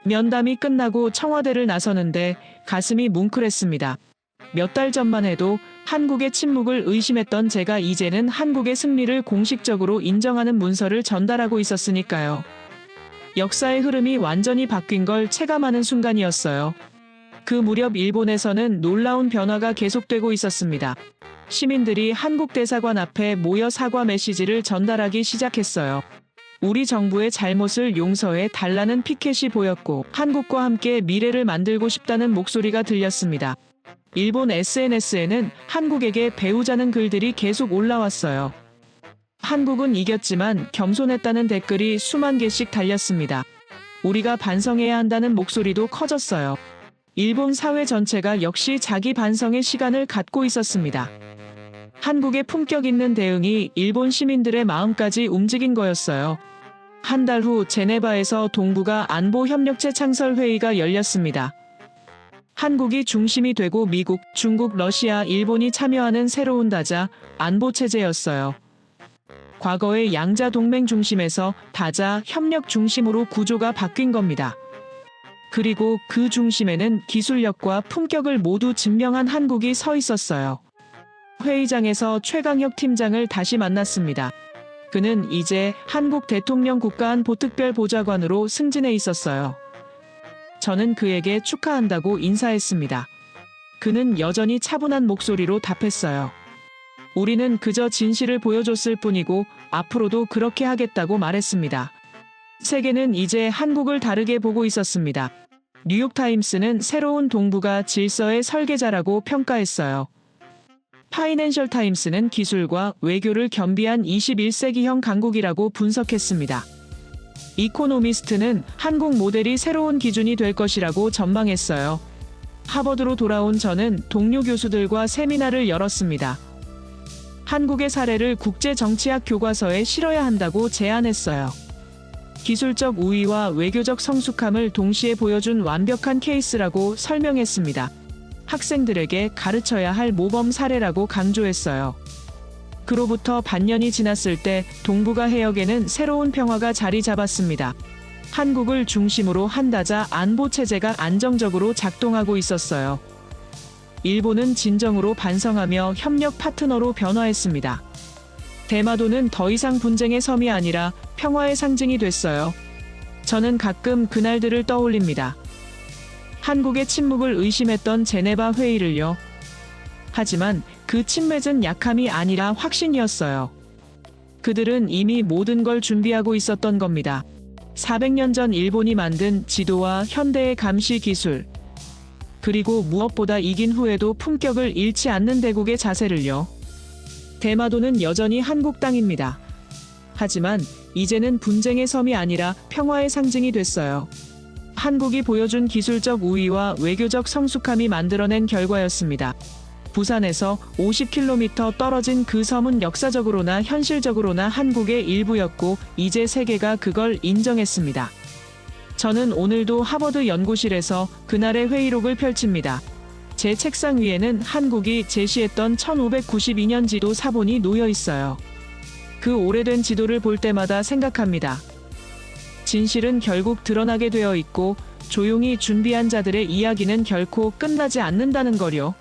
면담이 끝나고 청와대를 나서는데 가슴이 뭉클했습니다. 몇 달 전만 해도 한국의 침묵을 의심했던 제가 이제는 한국의 승리를 공식적으로 인정하는 문서를 전달하고 있었으니까요. 역사의 흐름이 완전히 바뀐 걸 체감하는 순간이었어요. 그 무렵 일본에서는 놀라운 변화가 계속되고 있었습니다. 시민들이 한국 대사관 앞에 모여 사과 메시지를 전달하기 시작했어요. 우리 정부의 잘못을 용서해 달라는 피켓이 보였고 한국과 함께 미래를 만들고 싶다는 목소리가 들렸습니다. 일본 SNS에는 한국에게 배우자는 글들이 계속 올라왔어요. 한국은 이겼지만 겸손했다는 댓글이 수만 개씩 달렸습니다. 우리가 반성해야 한다는 목소리도 커졌어요. 일본 사회 전체가 역시 자기 반성의 시간을 갖고 있었습니다. 한국의 품격 있는 대응이 일본 시민들의 마음까지 움직인 거였어요. 한 달 후 제네바에서 동북아 안보협력체 창설 회의가 열렸습니다. 한국이 중심이 되고 미국, 중국, 러시아, 일본이 참여하는 새로운 다자 안보체제였어요. 과거의 양자 동맹 중심에서 다자 협력 중심으로 구조가 바뀐 겁니다. 그리고 그 중심에는 기술력과 품격을 모두 증명한 한국이 서 있었어요. 회의장에서 최강혁 팀장을 다시 만났습니다. 그는 이제 한국 대통령 국가안보특별보좌관으로 승진해 있었어요. 저는 그에게 축하한다고 인사했습니다. 그는 여전히 차분한 목소리로 답했어요. 우리는 그저 진실을 보여줬을 뿐이고 앞으로도 그렇게 하겠다고 말했습니다. 세계는 이제 한국을 다르게 보고 있었습니다. 뉴욕타임스는 새로운 동북아 질서의 설계자라고 평가했어요. 파이낸셜 타임스는 기술과 외교를 겸비한 21세기형 강국이라고 분석했습니다. 이코노미스트는 한국 모델이 새로운 기준이 될 것이라고 전망했어요. 하버드로 돌아온 저는 동료 교수들과 세미나를 열었습니다. 한국의 사례를 국제정치학 교과서에 실어야 한다고 제안했어요. 기술적 우위와 외교적 성숙함을 동시에 보여준 완벽한 케이스라고 설명했습니다. 학생들에게 가르쳐야 할 모범 사례라고 강조했어요. 그로부터 반년이 지났을 때 동북아 해역에는 새로운 평화가 자리 잡았습니다. 한국을 중심으로 한다자 안보체제가 안정적으로 작동하고 있었어요. 일본은 진정으로 반성하며 협력 파트너로 변화했습니다. 대마도는 더 이상 분쟁의 섬이 아니라 평화의 상징이 됐어요. 저는 가끔 그날들을 떠올립니다. 한국의 침묵을 의심했던 제네바 회의를요. 하지만 그 침묵은 약함이 아니라 확신이었어요. 그들은 이미 모든 걸 준비하고 있었던 겁니다. 400년 전 일본이 만든 지도와 현대의 감시 기술, 그리고 무엇보다 이긴 후에도 품격을 잃지 않는 대국의 자세를요. 대마도는 여전히 한국 땅입니다. 하지만 이제는 분쟁의 섬이 아니라 평화의 상징이 됐어요. 한국이 보여준 기술적 우위와 외교적 성숙함이 만들어낸 결과였습니다. 부산에서 50km 떨어진 그 섬은 역사적으로나 현실적으로나 한국의 일부였고 이제 세계가 그걸 인정했습니다. 저는 오늘도 하버드 연구실에서 그날의 회의록을 펼칩니다. 제 책상 위에는 한국이 제시했던 1592년 지도 사본이 놓여 있어요. 그 오래된 지도를 볼 때마다 생각합니다. 진실은 결국 드러나게 되어 있고 조용히 준비한 자들의 이야기는 결코 끝나지 않는다는 거요.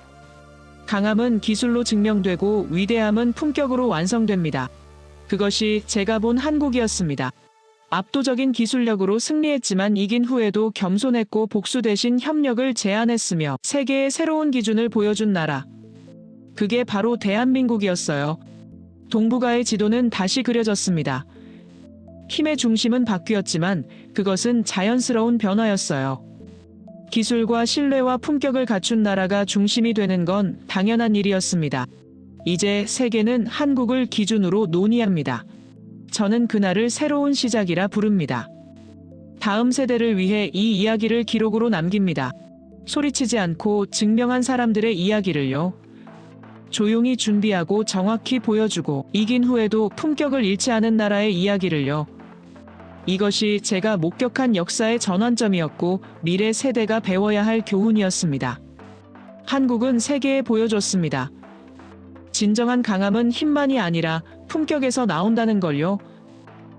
강함은 기술로 증명되고 위대함은 품격으로 완성됩니다. 그것이 제가 본 한국이었습니다. 압도적인 기술력으로 승리했지만 이긴 후에도 겸손했고 복수 대신 협력을 제안했으며 세계의 새로운 기준을 보여준 나라. 그게 바로 대한민국이었어요. 동북아의 지도는 다시 그려졌습니다. 힘의 중심은 바뀌었지만 그것은 자연스러운 변화였어요. 기술과 신뢰와 품격을 갖춘 나라가 중심이 되는 건 당연한 일이었습니다. 이제 세계는 한국을 기준으로 논의합니다. 저는 그날을 새로운 시작이라 부릅니다. 다음 세대를 위해 이 이야기를 기록으로 남깁니다. 소리치지 않고 증명한 사람들의 이야기를요. 조용히 준비하고 정확히 보여주고 이긴 후에도 품격을 잃지 않은 나라의 이야기를요. 이것이 제가 목격한 역사의 전환점이었고 미래 세대가 배워야 할 교훈이었습니다. 한국은 세계에 보여줬습니다. 진정한 강함은 힘만이 아니라 품격에서 나온다는 걸요.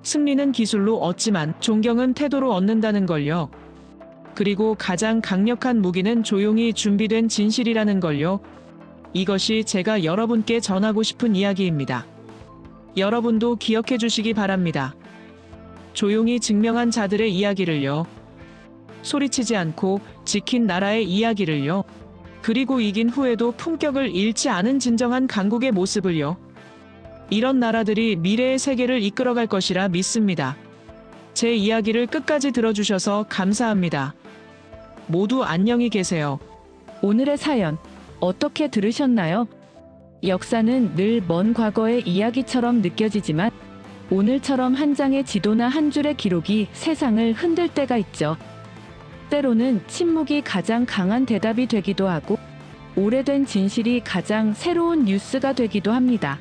승리는 기술로 얻지만 존경은 태도로 얻는다는 걸요. 그리고 가장 강력한 무기는 조용히 준비된 진실이라는 걸요. 이것이 제가 여러분께 전하고 싶은 이야기입니다. 여러분도 기억해 주시기 바랍니다. 조용히 증명한 자들의 이야기를요. 소리치지 않고 지킨 나라의 이야기를요. 그리고 이긴 후에도 품격을 잃지 않은 진정한 강국의 모습을요. 이런 나라들이 미래의 세계를 이끌어갈 것이라 믿습니다. 제 이야기를 끝까지 들어주셔서 감사합니다. 모두 안녕히 계세요. 오늘의 사연 어떻게 들으셨나요? 역사는 늘 먼 과거의 이야기처럼 느껴지지만 오늘처럼 한 장의 지도나 한 줄의 기록이 세상을 흔들 때가 있죠. 때로는 침묵이 가장 강한 대답이 되기도 하고 오래된 진실이 가장 새로운 뉴스가 되기도 합니다.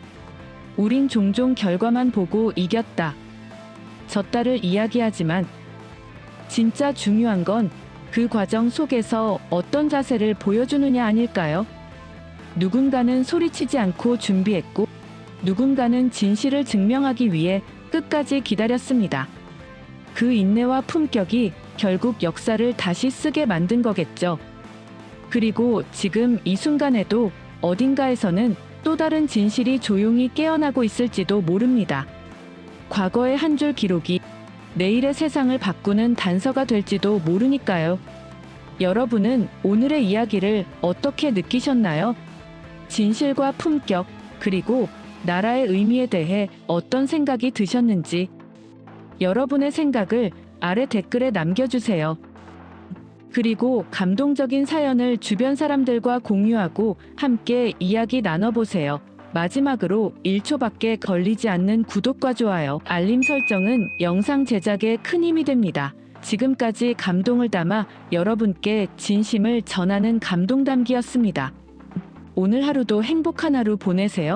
우린 종종 결과만 보고 이겼다, 졌다를 이야기하지만 진짜 중요한 건 그 과정 속에서 어떤 자세를 보여주느냐 아닐까요? 누군가는 소리치지 않고 준비했고 누군가는 진실을 증명하기 위해 끝까지 기다렸습니다. 그 인내와 품격이 결국 역사를 다시 쓰게 만든 거겠죠. 그리고 지금 이 순간에도 어딘가에서는 또 다른 진실이 조용히 깨어나고 있을지도 모릅니다. 과거의 한 줄 기록이 내일의 세상을 바꾸는 단서가 될지도 모르니까요. 여러분은 오늘의 이야기를 어떻게 느끼셨나요? 진실과 품격, 그리고 나라의 의미에 대해 어떤 생각이 드셨는지 여러분의 생각을 아래 댓글에 남겨주세요. 그리고 감동적인 사연을 주변 사람들과 공유하고 함께 이야기 나눠보세요. 마지막으로 1초밖에 걸리지 않는 구독과 좋아요, 알림 설정은 영상 제작에 큰 힘이 됩니다. 지금까지 감동을 담아 여러분께 진심을 전하는 감동담기였습니다. 오늘 하루도 행복한 하루 보내세요.